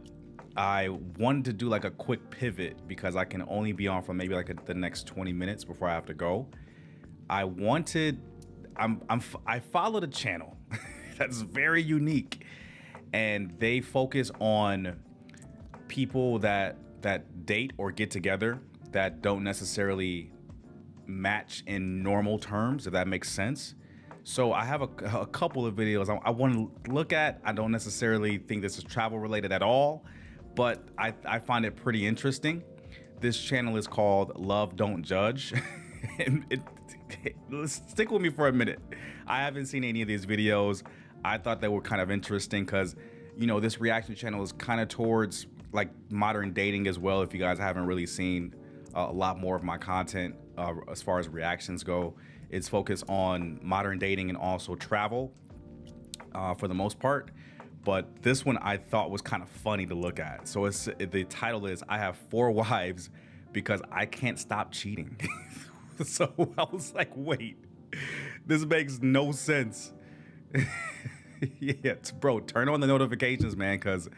I wanted to do like a quick pivot because I can only be on for maybe like the next 20 minutes before I have to go. I followed a channel that's very unique, and they focus on people that date or get together that don't necessarily match in normal terms, if that makes sense. So I have a couple of videos I want to look at. I don't necessarily think this is travel related at all, but I find it pretty interesting. This channel is called Love Don't Judge. And stick with me for a minute. I haven't seen any of these videos. I thought they were kind of interesting because, you know, this reaction channel is kind of towards like modern dating as well. If you guys haven't really seen a lot more of my content as far as reactions go, it's focused on modern dating and also travel for the most part. But this one I thought was kind of funny to look at. So the title is "I Have 4 Wives Because I Can't Stop Cheating." So I was like, wait, this makes no sense. Yeah, bro, turn on the notifications, man, because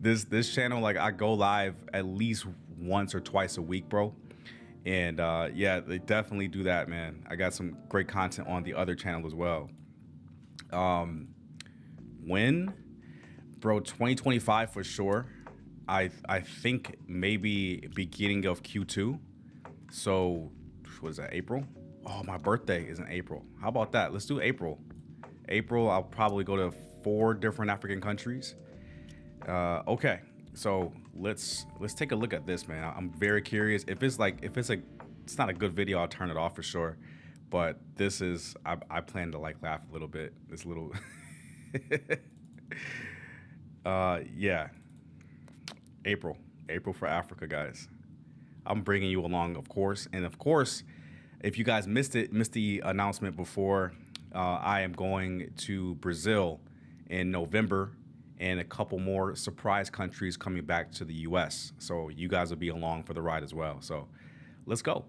this channel, like, I go live at least once or twice a week, bro. And yeah, they definitely do that, man. I got some great content on the other channel as well. When? Bro, 2025 for sure. I think maybe beginning of Q2. So, what is that, April? Oh, my birthday is in April. How about that? Let's do April. April, I'll probably go to 4 different African countries. Okay, so let's take a look at this, man. I'm very curious. If it's not a good video, I'll turn it off for sure. But this is, I plan to like laugh a little bit. This little, yeah. April for Africa, guys. I'm bringing you along, of course. And of course, if you guys missed the announcement before, I am going to Brazil in November and a couple more surprise countries coming back to the US. So you guys will be along for the ride as well. So let's go.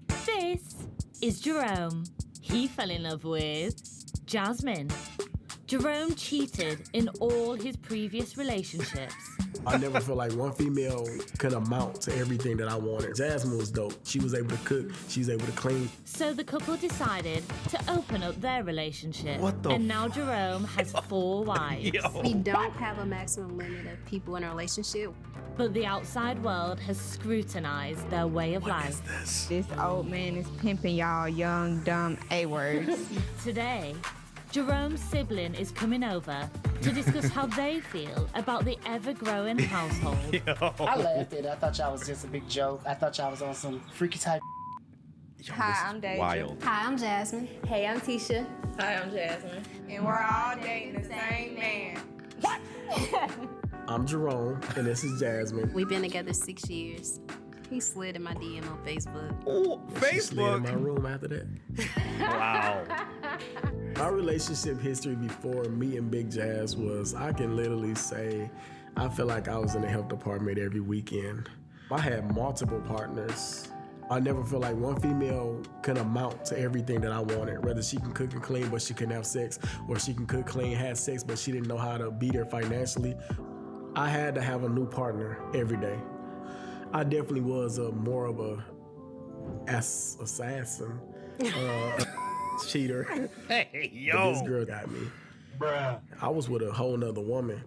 This is Jerome. He fell in love with Jasmine. Jerome cheated in all his previous relationships. I never felt like one female could amount to everything that I wanted. Jasmine was dope. She was able to cook. She was able to clean. So the couple decided to open up their relationship. What the And now Jerome has 4 wives. We don't have a maximum limit of people in a relationship. But the outside world has scrutinized their way of life. This old man is pimping y'all young, dumb A-words. Today, Jerome's sibling is coming over to discuss how they feel about the ever-growing household. I laughed at it. I thought y'all was just a big joke. I thought y'all was on some freaky type. Hi, I'm Deja. Wild. Hi, I'm Jasmine. Hey, I'm Tisha. Hi, I'm Jasmine. And we're all dating the same man. What? I'm Jerome, and this is Jasmine. We've been together 6 years. He slid in my DM on Facebook. Oh, She slid in my room after that. Wow. My relationship history before meeting Big Jazz was, I can literally say, I feel like I was in the health department every weekend. I had multiple partners. I never felt like one female could amount to everything that I wanted. Whether she can cook and clean, but she couldn't have sex, or she can cook, clean, have sex, but she didn't know how to be there financially. I had to have a new partner every day. I definitely was more of a assassin, cheater. Hey, yo. But this girl got me. Bruh. I was with a whole nother woman.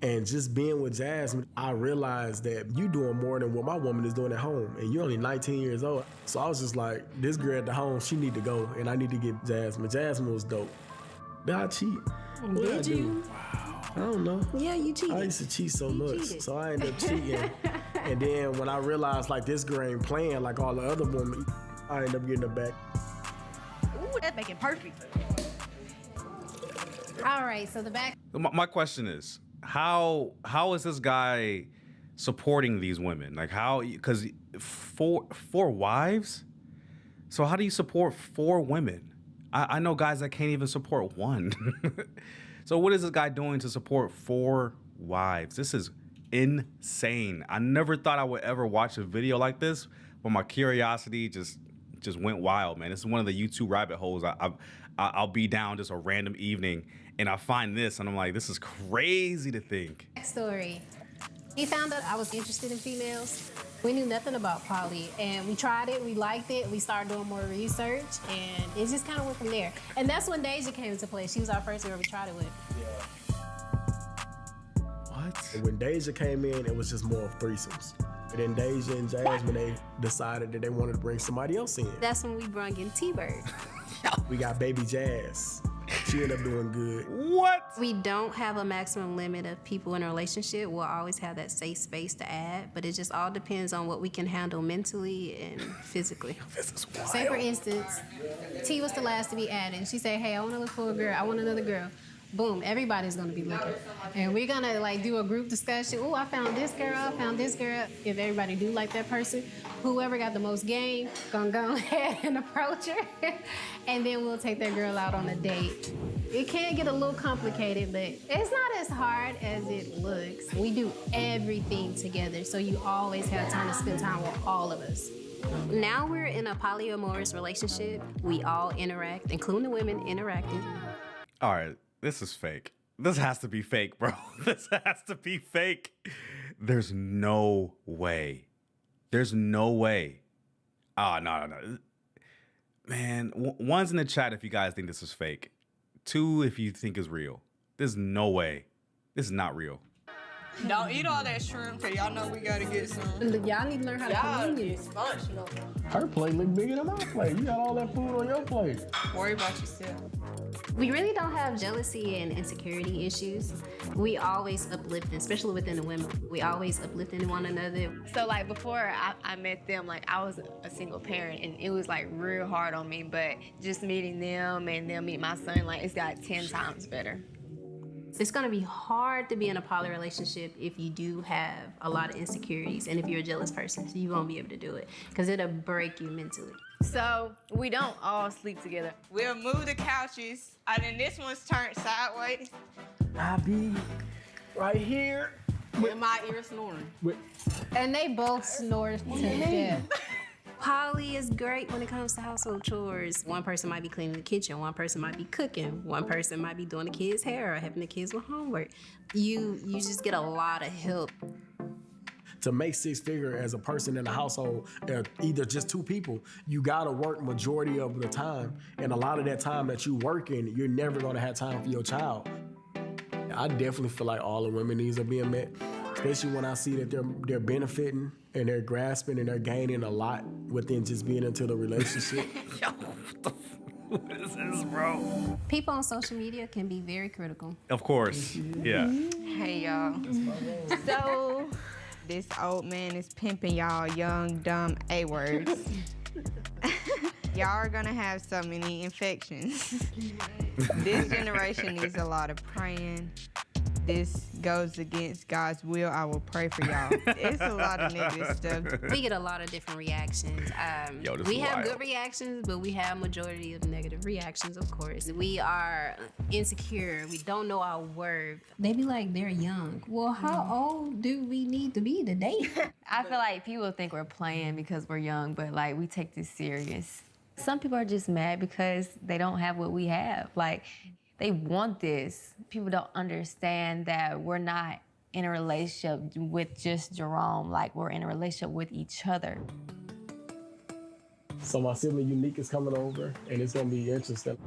And just being with Jasmine, I realized that you doing more than what my woman is doing at home. And you're only 19 years old. So I was just like, this girl at the home, she need to go. And I need to get Jasmine. Jasmine was dope. Did I cheat? What Did I you? do? I don't know. Yeah, you cheated. I used to cheat so much. cheated. So I ended up cheating. And then when I realized like this girl ain't playing like all the other women, I ended up getting her back. Ooh, that's making perfect. All right, so the back. My question is, how is this guy supporting these women? Like how? Because four wives. So how do you support 4 women? I know guys that can't even support 1. So what is this guy doing to support 4 wives? This is insane. I never thought I would ever watch a video like this, but my curiosity just went wild, man. This is one of the YouTube rabbit holes. I'll be down just a random evening and I find this and I'm like, this is crazy to think. Backstory. He found out I was interested in females. We knew nothing about poly, and we tried it, we liked it, we started doing more research, and it just kind of went from there. And that's when Deja came into play. She was our first girl we tried it with. What? And when Deja came in, it was just more of threesomes. And then Deja and Jasmine, they decided that they wanted to bring somebody else in. That's when we brought in T-Bird. We got baby Jazz. She ended up doing good. What? We don't have a maximum limit of people in a relationship. We'll always have that safe space to add, but it just all depends on what we can handle mentally and physically. This is wild. Say, for instance, T was the last to be added. She said, hey, I want to look for a girl. I want another girl. boom, everybody's gonna be looking. And we're gonna like do a group discussion. Oh, I found this girl, I found this girl. If everybody do like that person, whoever got the most game, gonna go ahead and approach her. And then we'll take that girl out on a date. It can get a little complicated, but it's not as hard as it looks. We do everything together, so you always have time to spend time with all of us. Now we're in a polyamorous relationship. We all interact, including the women interacting. All right, this is fake. This has to be fake, bro. This has to be fake. There's no way. There's no way. Oh, no. Man, one's in the chat if you guys think this is fake. 2 if you think it's real. There's no way. This is not real. Don't eat all that shrimp, cause y'all know we gotta get some. Y'all need to learn how to communicate. Her plate look bigger than my plate. You got all that food on your plate. Worry about yourself. We really don't have jealousy and insecurity issues. We always uplift, especially within the women. We always uplifting one another. So like before I met them, like I was a single parent and it was like real hard on me, but just meeting them and them meet my son, like it's got 10 times better. It's gonna be hard to be in a poly relationship if you do have a lot of insecurities and if you're a jealous person, so you won't be able to do it because it'll break you mentally. So we don't all sleep together. We'll move the couches, and then this one's turned sideways. I be right here. With my ear snoring. And they both snore to death. Poly is great when it comes to household chores. One person might be cleaning the kitchen, one person might be cooking, one person might be doing the kids' hair or helping the kids with homework. You just get a lot of help. To make 6-figure as a person in the household, either just 2 people, you gotta work majority of the time. And a lot of that time that you working, you're never gonna have time for your child. I definitely feel like all the women needs are being met, especially when I see that they're benefiting and they're grasping and they're gaining a lot within just being into the relationship. Yo, what is this, bro? People on social media can be very critical. Of course, yeah. Hey y'all. So this old man is pimping y'all young, dumb A-words. Y'all are gonna have so many infections. This generation needs a lot of praying. This goes against God's will. I will pray for y'all. It's a lot of negative stuff. We get a lot of different reactions. We have good reactions, but we have majority of negative reactions, of course. We are insecure. We don't know our worth. They be like, they're young. Well, how old do we need to be to date? I feel like people think we're playing because we're young, but like we take this serious. Some people are just mad because they don't have what we have. Like, they want this. People don't understand that we're not in a relationship with just Jerome, like we're in a relationship with each other. So my sibling Unique is coming over and it's gonna be interesting.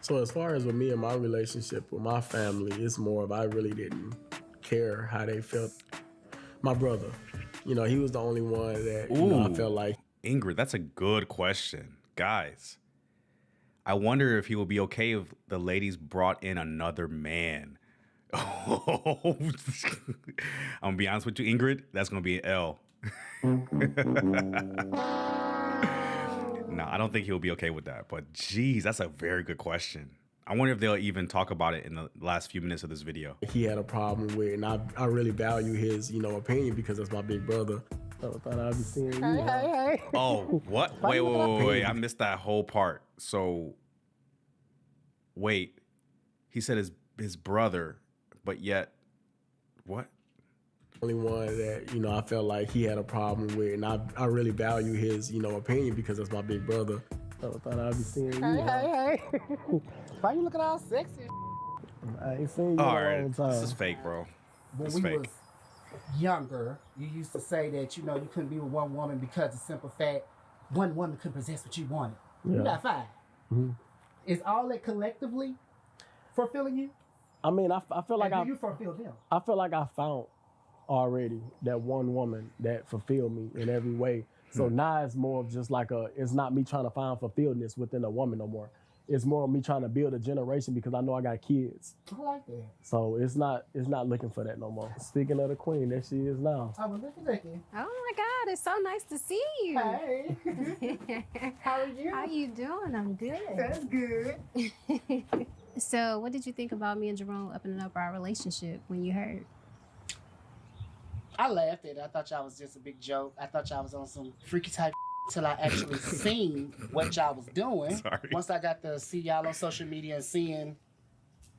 So as far as with me and my relationship with my family, it's more of I really didn't care how they felt. My brother, he was the only one that I felt like. Ingrid, that's a good question. Guys, I wonder if he will be okay if the ladies brought in another man. Oh, I'm gonna be honest with you, Ingrid, that's gonna be an L. No, I don't think he'll be okay with that. But geez, that's a very good question. I wonder if they'll even talk about it in the last few minutes of this video. He had a problem with, and I really value his, opinion because that's my big brother. So I thought I'd be seeing you. Hey. Oh, what? Wait. I missed that whole part. So, wait. He said his brother, but yet, what? Only one that, I felt like he had a problem with, and I really value his, opinion because that's my big brother. So I thought I'd be seeing you. Hey. Why you looking all sexy? I ain't seen you All in a right, long time. this is fake, bro. When It's we fake. was younger, you used to say that, you couldn't be with one woman because of simple fact, one woman could possess what you wanted. You Yeah. got 5. Mhm. Is all that collectively fulfilling you? I mean, I feel like And do you fulfill them? I feel like I found already that one woman that fulfilled me in every way. So now it's more of just like it's not me trying to find fulfilledness within a woman no more. It's more of me trying to build a generation because I know I got kids. I like that. So it's not looking for that no more. Speaking of the queen, there she is now. I was looking. Oh my God, it's so nice to see you. Hey. How are you? How you doing? I'm good. That's good. So, what did you think about me and Jerome opening up our relationship when you heard? I laughed at it. I thought y'all was just a big joke. I thought y'all was on some freaky type till I actually seen what y'all was doing. Sorry. Once I got to see y'all on social media and seeing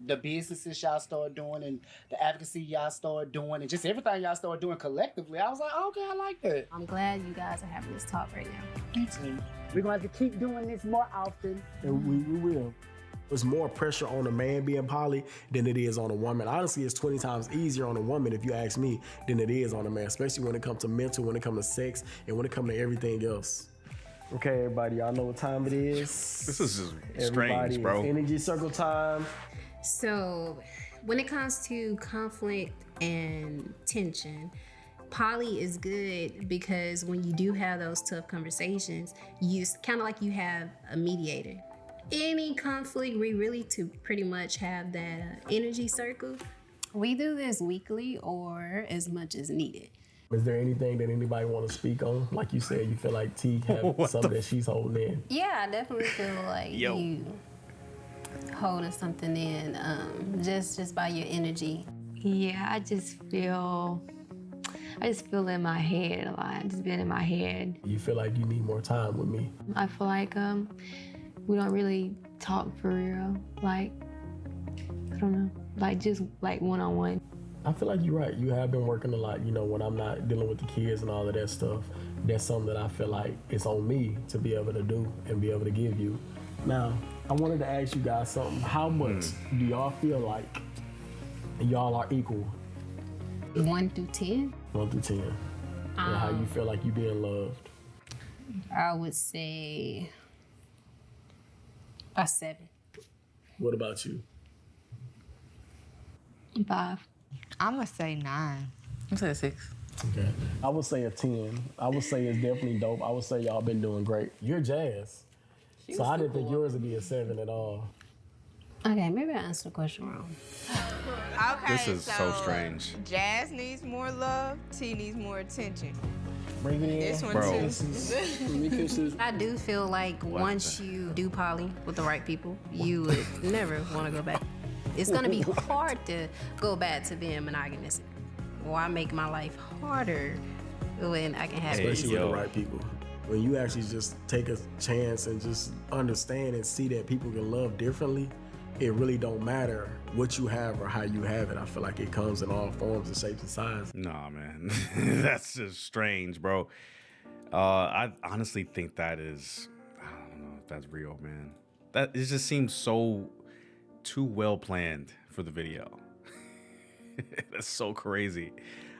the businesses y'all started doing and the advocacy y'all started doing and just everything y'all started doing collectively, I was like, okay, I like that. I'm glad you guys are having this talk right now. Me too. We're going to have to keep doing this more often. And we will. There's more pressure on a man being poly than it is on a woman. Honestly, it's 20 times easier on a woman, if you ask me, than it is on a man, especially when it comes to mental, when it comes to sex, and when it comes to everything else. Okay, everybody, y'all know what time it is. This is just strange, bro. It's energy circle time. So, when it comes to conflict and tension, poly is good because when you do have those tough conversations, it's kind of like you have a mediator. Any conflict, we really to pretty much have that energy circle. We do this weekly or as much as needed. Is there anything that anybody want to speak on? Like you said, you feel like T have something that she's holding in. Yeah, I definitely feel like you holding something in just by your energy. Yeah, I just feel in my head a lot. Just being in my head. You feel like you need more time with me. I feel like we don't really talk for real. Like, I don't know, like just like one-on-one. I feel like you're right. You have been working a lot. You know, when I'm not dealing with the kids and all of that stuff, that's something that I feel like it's on me to be able to do and be able to give you. Now, I wanted to ask you guys something. How much do y'all feel like y'all are equal? 1 through 10? 1 through 10. And how you feel like you being loved? I would say a 7. What about you? 5. I'm gonna say 9. I'm saying 6. Okay. I would say a 10. I would say it's definitely dope. I would say y'all been doing great. You're Jazz. So I didn't think yours would be a 7 at all. Okay, maybe I answered the question wrong. Okay, This is so strange. Jazz needs more love. T needs more attention. Bring it in. This one Bro. too. I do feel like once you do poly with the right people, you would never want to go back. It's gonna be hard to go back to being monogamous. Why make my life harder when I can have Especially with the right people. When you actually just take a chance and just understand and see that people can love differently, it really don't matter what you have or how you have it. I feel like it comes in all forms and shapes and sizes. Nah, man. That's just strange, bro. I honestly think that is, I don't know if that's real, man. That it just seems so too well planned for the video. That's so crazy.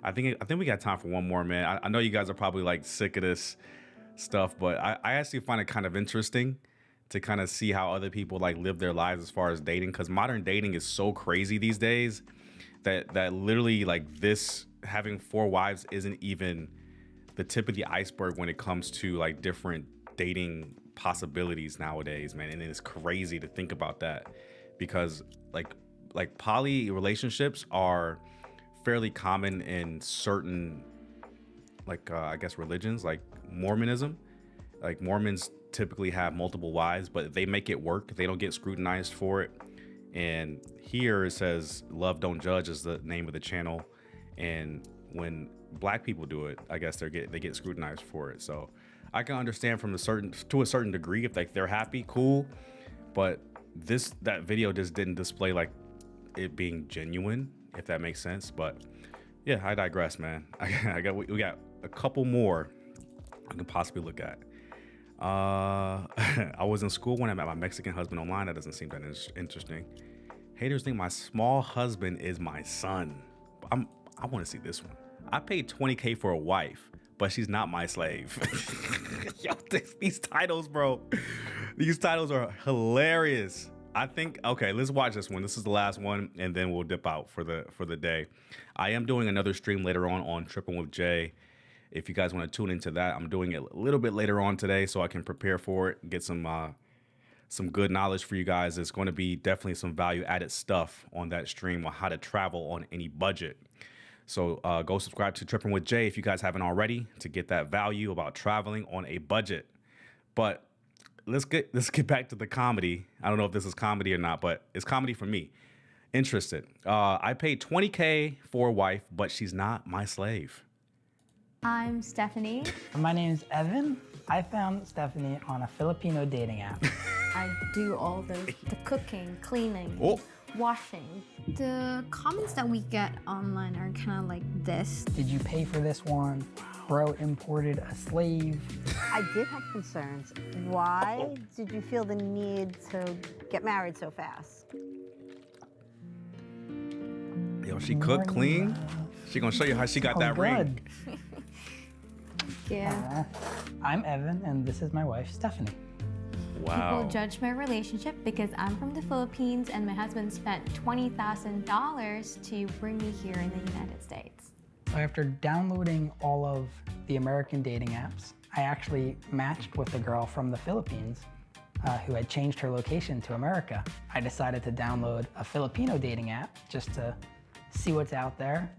I think we got time for one more, man. I know you guys are probably like sick of this stuff, but I actually find it kind of interesting to kind of see how other people like live their lives as far as dating, because modern dating is so crazy these days that literally like this having 4 wives isn't even the tip of the iceberg when it comes to like different dating possibilities nowadays, man. And it's crazy to think about that, because like poly relationships are fairly common in certain like I guess religions, like Mormonism. Like Mormons typically have multiple wives, but they make it work. They don't get scrutinized for it. And here it says "Love Don't Judge" is the name of the channel. And when black people do it, I guess they get scrutinized for it. So I can understand to a certain degree if like they're happy, cool. But that video just didn't display like it being genuine, if that makes sense. But yeah, I digress, man. We got a couple more I can possibly look at. I was in school when I met my Mexican husband online. That doesn't seem that interesting. Haters think my small husband is my son. I want to see this one. I paid $20K for a wife, but she's not my slave. Yo, these titles, bro. These titles are hilarious. I think, okay, let's watch this one. This is the last one, and then we'll dip out for the day. I am doing another stream later on Tripping with Jay. If you guys want to tune into that, I'm doing it a little bit later on today so I can prepare for it, get some good knowledge for you guys. There's going to be definitely some value-added stuff on that stream on how to travel on any budget. So go subscribe to Tripping with Jay if you guys haven't already to get that value about traveling on a budget. But let's get back to the comedy. I don't know if this is comedy or not, but it's comedy for me. Interested. I paid $20K for a wife, but she's not my slave. I'm Stephanie. My name's Evan. I found Stephanie on a Filipino dating app. I do all the cooking, cleaning, washing. The comments that we get online are kind of like this. Did you pay for this one? Bro imported a slave. I did have concerns. Why did you feel the need to get married so fast? Yo, she cooked clean. She gonna show you how she got that ring. Yeah. I'm Evan, and this is my wife, Stephanie. Wow. People judge my relationship because I'm from the Philippines and my husband spent $20,000 to bring me here in the United States. So after downloading all of the American dating apps, I actually matched with a girl from the Philippines who had changed her location to America. I decided to download a Filipino dating app just to see what's out there.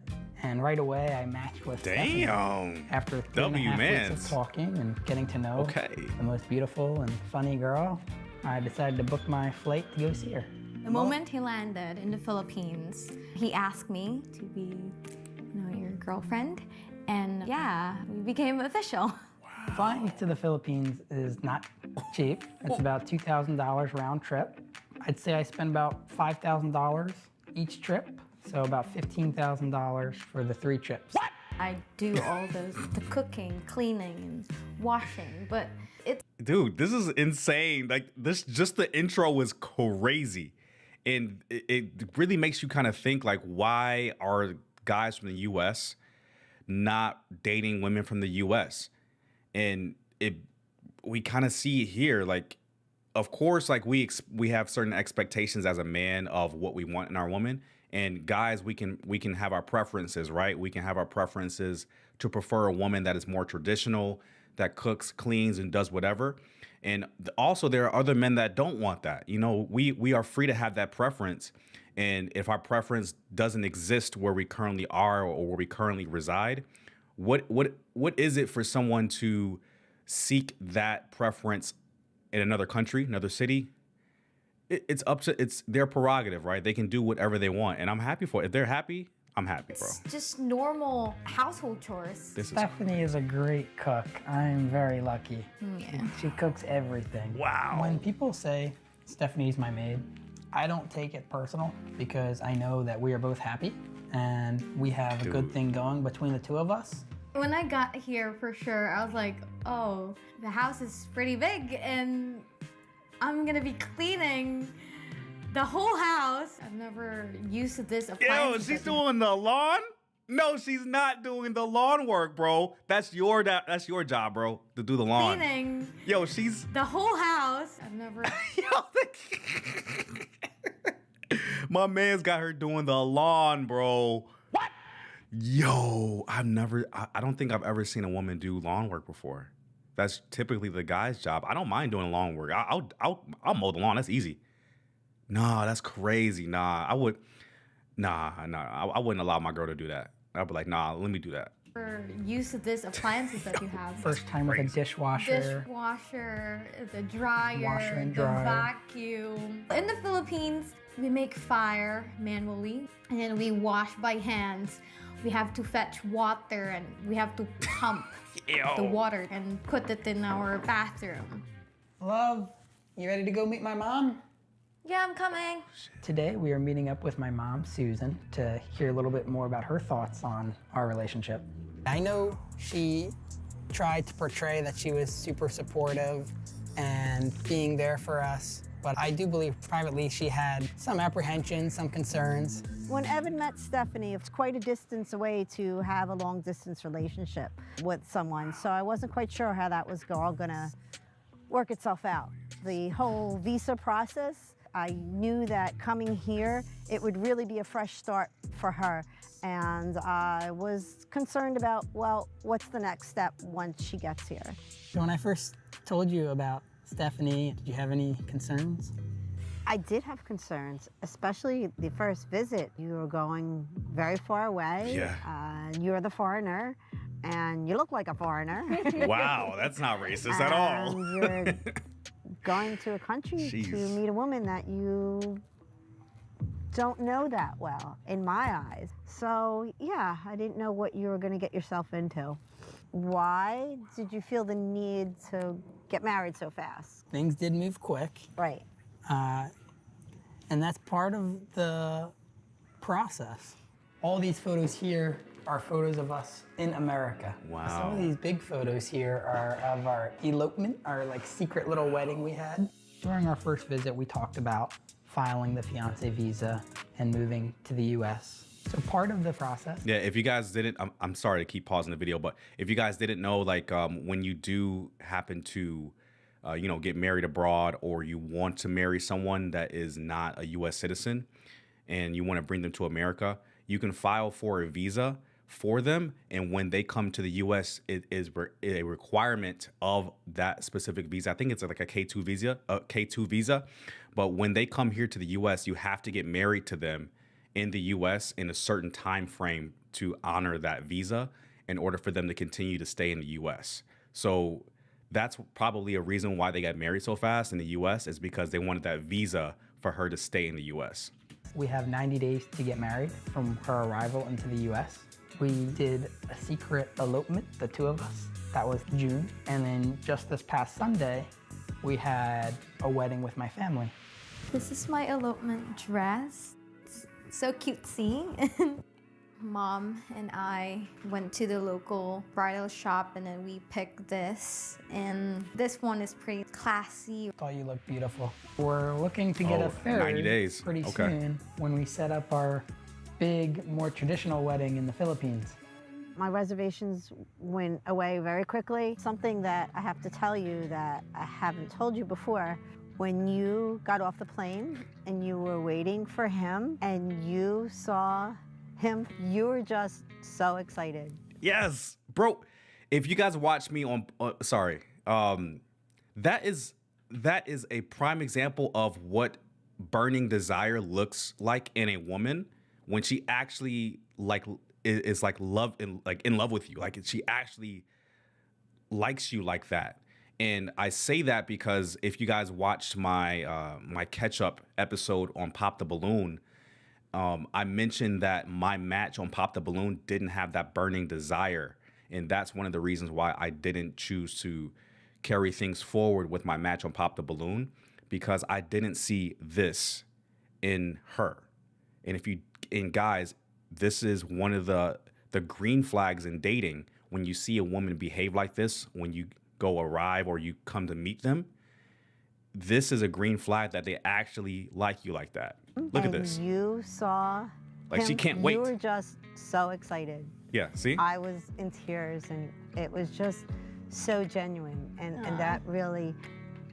And right away, I matched with Stephanie. After 3.5 weeks of talking and getting to know the most beautiful and funny girl, I decided to book my flight to go see her. The moment he landed in the Philippines, he asked me to be, your girlfriend, and yeah, we became official. Flying to the Philippines is not cheap. It's about $2,000 round trip. I'd say I spend about $5,000 each trip. So about $15,000 for the 3 trips. What? I do all the cooking, cleaning, and washing, but it's... Dude, this is insane. Like, just the intro was crazy. And it really makes you kind of think, like, why are guys from the U.S. not dating women from the U.S.? And we kind of see it here, like, of course, like, we have certain expectations as a man of what we want in our woman. And guys, we can have our preferences, right? We can have our preferences to prefer a woman that is more traditional, that cooks, cleans, and does whatever. And also, there are other men that don't want that. We are free to have that preference. And if our preference doesn't exist where we currently are or where we currently reside, what is it for someone to seek that preference in another country, another city? It's their prerogative, right? They can do whatever they want, and I'm happy for it. If they're happy, I'm happy, bro. It's just normal household chores. Stephanie is a great cook. I'm very lucky. Yeah. She cooks everything. Wow. When people say Stephanie's my maid, I don't take it personal because I know that we are both happy and we have a good thing going between the two of us. When I got here, for sure, I was like, oh, the house is pretty big and I'm gonna be cleaning the whole house. I've never used this appliance. Yo, she's doing the lawn? No, she's not doing the lawn work, bro. That's your job, bro, to do the lawn. Cleaning. Yo, she's the whole house. I've never. My man's got her doing the lawn, bro. What? Yo, I don't think I've ever seen a woman do lawn work before. That's typically the guy's job. I don't mind doing lawn work. I'll mow the lawn. That's easy. Nah, that's crazy. I wouldn't allow my girl to do that. I'd be like, nah, let me do that. For use of this appliances that you have. First time with a dishwasher. Dishwasher, the dryer, Washer and the dryer. vacuum. In the Philippines, we make fire manually and then we wash by hands. We have to fetch water and we have to pump the water and put it in our bathroom. Love, you ready to go meet my mom? Yeah, I'm coming. Today, we are meeting up with my mom, Susan, to hear a little bit more about her thoughts on our relationship. I know she tried to portray that she was super supportive and being there for us, but I do believe privately she had some apprehension, some concerns. When Evan met Stephanie, it's quite a distance away to have a long-distance relationship with someone, so I wasn't quite sure how that was all gonna work itself out. The whole visa process, I knew that coming here, it would really be a fresh start for her, and I was concerned about, well, what's the next step once she gets here? So when I first told you about Stephanie, did you have any concerns? I did have concerns, especially the first visit. You were going very far away. Yeah. You're the foreigner, and you look like a foreigner. Wow, that's not racist at all. And you're going to a country to Jeez. meet a woman that you don't know that well, in my eyes. So yeah, I didn't know what you were going to get yourself into. Why did you feel the need to get married so fast? Things did move quick. Right. And that's part of the process. All these photos here are photos of us in America. Wow. Some of these big photos here are of our elopement, our like secret little wedding we had. During our first visit, we talked about filing the fiance visa and moving to the US. So part of the process. Yeah, if you guys didn't, I'm sorry to keep pausing the video, but if you guys didn't know, like when you do happen to, you know, get married abroad, or you want to marry someone that is not a U.S. citizen and you want to bring them to America, you can file for a visa for them. And when they come to the U.S., it is a requirement of that specific visa. I think it's like a K2 visa. But when they come here to the U.S., you have to get married to them in the U.S. in a certain time frame to honor that visa in order for them to continue to stay in the U.S. So that's probably a reason why they got married so fast in the U.S. is because they wanted that visa for her to stay in the U.S. We have 90 days to get married from her arrival into the U.S. We did a secret elopement, the two of us. That was June. And then just this past Sunday, we had a wedding with my family. This is my elopement dress. It's so cutesy. Mom and I went to the local bridal shop and then we picked this. And this one is pretty classy. I thought you looked beautiful. We're looking to get a third 90 days. pretty Okay. soon when we set up our big, more traditional wedding in the Philippines. My reservations went away very quickly. Something that I have to tell you that I haven't told you before, when you got off the plane and you were waiting for him and you saw him, you were just so excited. Yes, bro. If you guys watch me on, that is a prime example of what burning desire looks like in a woman when she actually is like in love with you. Like she actually likes you like that. And I say that because if you guys watched my my catch-up episode on Pop the Balloon, I mentioned that my match on Pop the Balloon didn't have that burning desire. And that's one of the reasons why I didn't choose to carry things forward with my match on Pop the Balloon, because I didn't see this in her. And guys, this is one of the green flags in dating. When you see a woman behave like this, when you go arrive or you come to meet them, this is a green flag that they actually like you like that. Look at this. You saw Like, him, she can't wait. You were just so excited. Yeah, see? I was in tears and it was just so genuine. And that really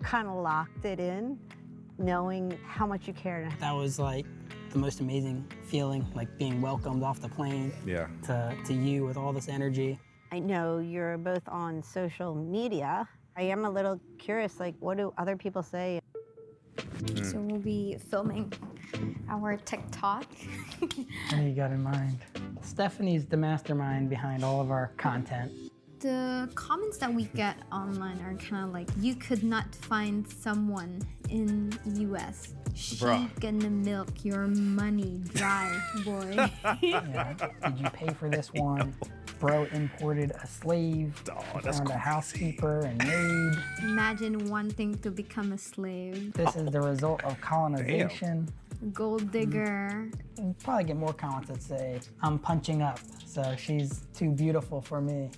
kind of locked it in, knowing how much you cared. That was like the most amazing feeling, like being welcomed off the plane to you with all this energy. I know you're both on social media. I am a little curious, like, what do other people say? So we'll be filming our TikTok. What do you got in mind? Stephanie's the mastermind behind all of our content. The comments that we get online are kind of like, you could not find someone in US. She Bruh. gonna milk your money dry, boy. Yeah. Did you pay for this one? Bro imported a slave, found a housekeeper and maid. Imagine wanting to become a slave. This is the result of colonization. Gold digger. You'll probably get more comments that say, I'm punching up, so she's too beautiful for me.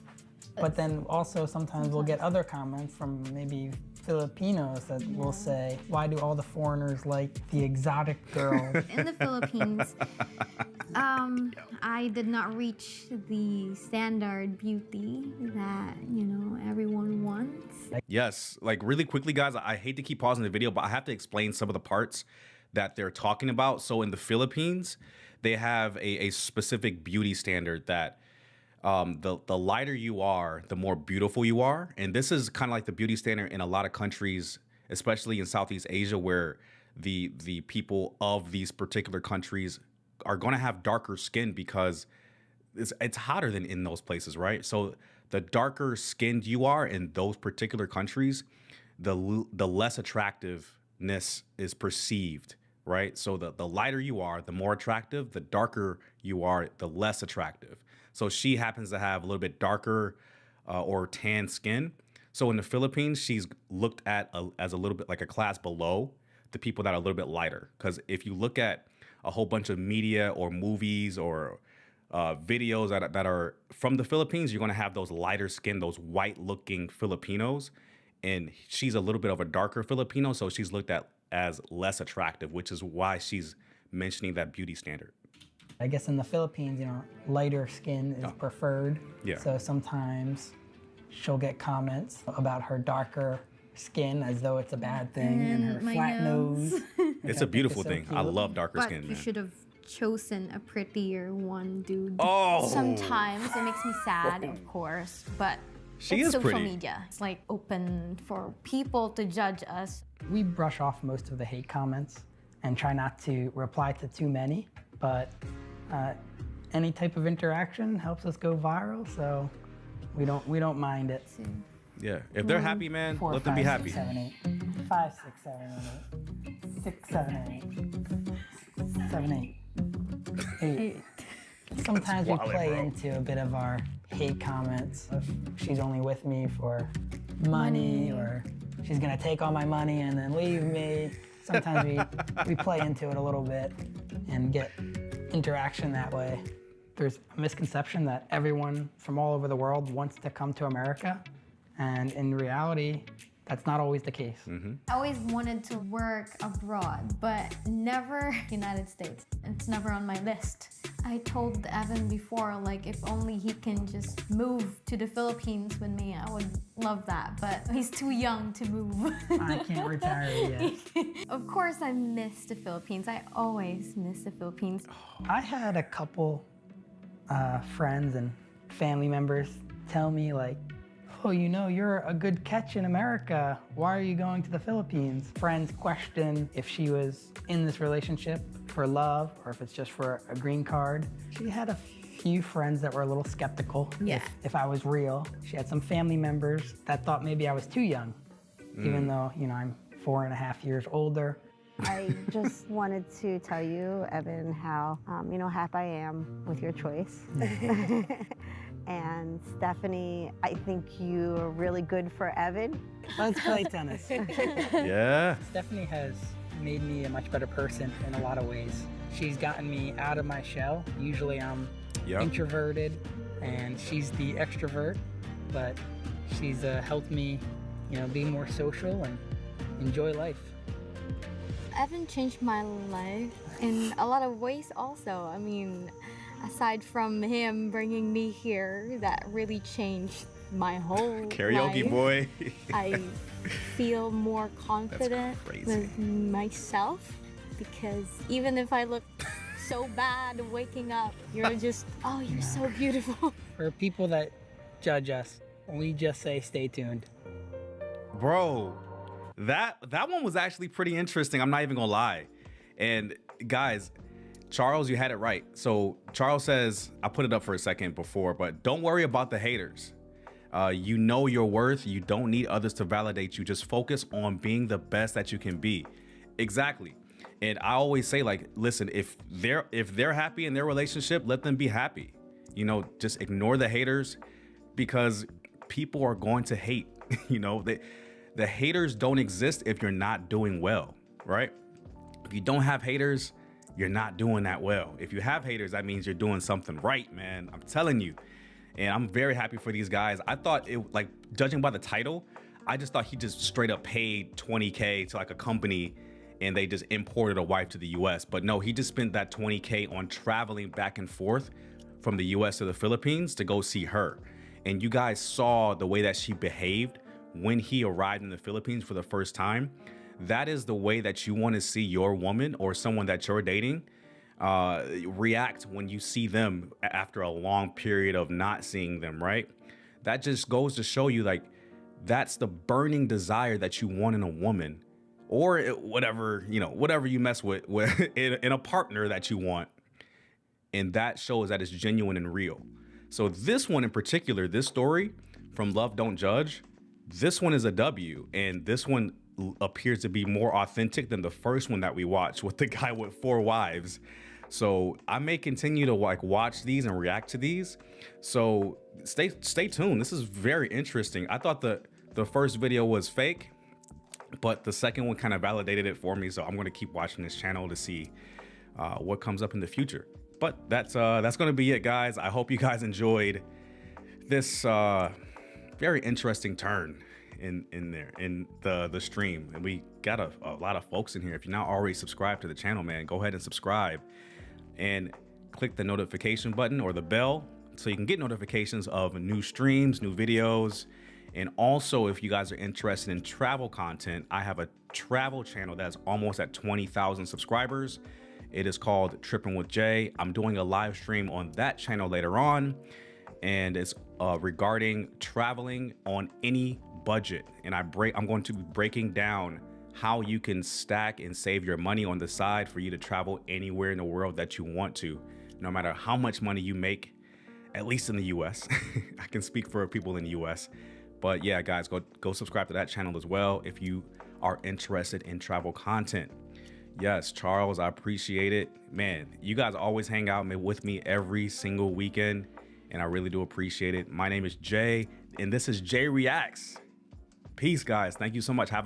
But then also sometimes we'll get other comments from maybe Filipinos that will say, why do all the foreigners like the exotic girls? In the Philippines, I did not reach the standard beauty that, you know, everyone wants. Yes, like really quickly, guys, I hate to keep pausing the video, but I have to explain some of the parts that they're talking about. So in the Philippines, they have a specific beauty standard that the lighter you are, the more beautiful you are. And this is kind of like the beauty standard in a lot of countries, especially in Southeast Asia, where the people of these particular countries are going to have darker skin because it's hotter than in those places, right? So the darker skinned you are in those particular countries, the less attractiveness is perceived, right? So the lighter you are, the more attractive. The darker you are, the less attractive. So she happens to have a little bit darker or tan skin. So in the Philippines, she's looked at as a little bit like a class below the people that are a little bit lighter. Because if you look at a whole bunch of media or movies or videos that are from the Philippines, you're going to have those lighter skin, those white-looking Filipinos. And she's a little bit of a darker Filipino, so she's looked at as less attractive, which is why she's mentioning that beauty standard. I guess in the Philippines, lighter skin is preferred. Yeah. So sometimes she'll get comments about her darker skin as though it's a bad thing, and her my flat nose. It's a beautiful thing. I love darker But skin, you man. should have chosen a prettier one, dude. Oh. Sometimes it makes me sad, of course, but She it's is social pretty. media. It's like open for people to judge us. We brush off most of the hate comments and try not to reply to too many, but any type of interaction helps us go viral, so we don't mind it. Yeah, if they're happy, man, let them be happy. 7, 8. 5, 6, 7, 8. 6, 7, 8. 7, 8. 8. Sometimes we Wildin', play bro. into a bit of our hate comments. If she's only with me for money, or she's gonna take all my money and then leave me. Sometimes we play into it a little bit and get interaction that way. There's a misconception that everyone from all over the world wants to come to America, and in reality, that's not always the case. I always wanted to work abroad, but never United States. It's never on my list. I told Evan before, like, if only he can just move to the Philippines with me, I would love that, but he's too young to move. I can't retire yet. Of course I miss the Philippines. I always miss the Philippines. I had a couple friends and family members tell me, like, oh, you're a good catch in America. Why are you going to the Philippines? Friends question if she was in this relationship for love or if it's just for a green card. She had a few friends that were a little skeptical if I was real. She had some family members that thought maybe I was too young, even though, I'm 4.5 years older. I just wanted to tell you, Evan, how happy I am with your choice. And Stephanie, I think you're really good for Evan. Let's play tennis. Yeah. Stephanie has made me a much better person in a lot of ways. She's gotten me out of my shell. Usually I'm introverted and she's the extrovert, but she's helped me, be more social and enjoy life. Evan changed my life in a lot of ways also. I mean, aside from him bringing me here, that really changed my whole Karaoke life. boy. I feel more confident crazy. with myself, because even if I look so bad waking up, you're just, oh, you're so beautiful. For people that judge us, we just say stay tuned. Bro, that one was actually pretty interesting. I'm not even gonna lie. And guys, Charles, you had it right. So Charles says, I put it up for a second before, but don't worry about the haters. You know your worth. You don't need others to validate you. Just focus on being the best that you can be. Exactly. And I always say, like, listen, if they're happy in their relationship, let them be happy. Just ignore the haters, because people are going to hate. The haters don't exist if you're not doing well, right? If you don't have haters, you're not doing that well. If you have haters, that means you're doing something right, man. I'm telling you. And I'm very happy for these guys. I thought judging by the title, I just thought he just straight up paid $20K to like a company and they just imported a wife to the US. But no, he just spent that $20K on traveling back and forth from the US to the Philippines to go see her. And you guys saw the way that she behaved when he arrived in the Philippines for the first time. That is the way that you want to see your woman or someone that you're dating react when you see them after a long period of not seeing them, right? That just goes to show you, like, that's the burning desire that you want in a woman, or whatever you mess with in a partner that you want. And that shows that it's genuine and real. So this one in particular, this story from Love Don't Judge, this one is a W, and this one appears to be more authentic than the first one that we watched with the guy with 4 wives. So I may continue to like watch these and react to these. So stay tuned. This is very interesting. I thought the first video was fake, but the second one kind of validated it for me. So I'm going to keep watching this channel to see what comes up in the future. But that's going to be it, guys. I hope you guys enjoyed this very interesting turn in the stream. And we got a lot of folks in here. If you're not already subscribed to the channel, man, go ahead and subscribe and click the notification button or the bell so you can get notifications of new streams, new videos. And also, if you guys are interested in travel content, I have a travel channel that's almost at 20,000 subscribers. It is called Tripping with Jay. I'm doing a live stream on that channel later on, and it's regarding traveling on any budget. And I'm going to be breaking down how you can stack and save your money on the side for you to travel anywhere in the world that you want to, no matter how much money you make, at least in the US. I can speak for people in the US. But yeah, guys, go subscribe to that channel as well if you are interested in travel content. Yes, Charles, I appreciate it. Man, you guys always hang out with me every single weekend, and I really do appreciate it. My name is Jay, and this is Jay Reacts. Peace, guys. Thank you so much. Have a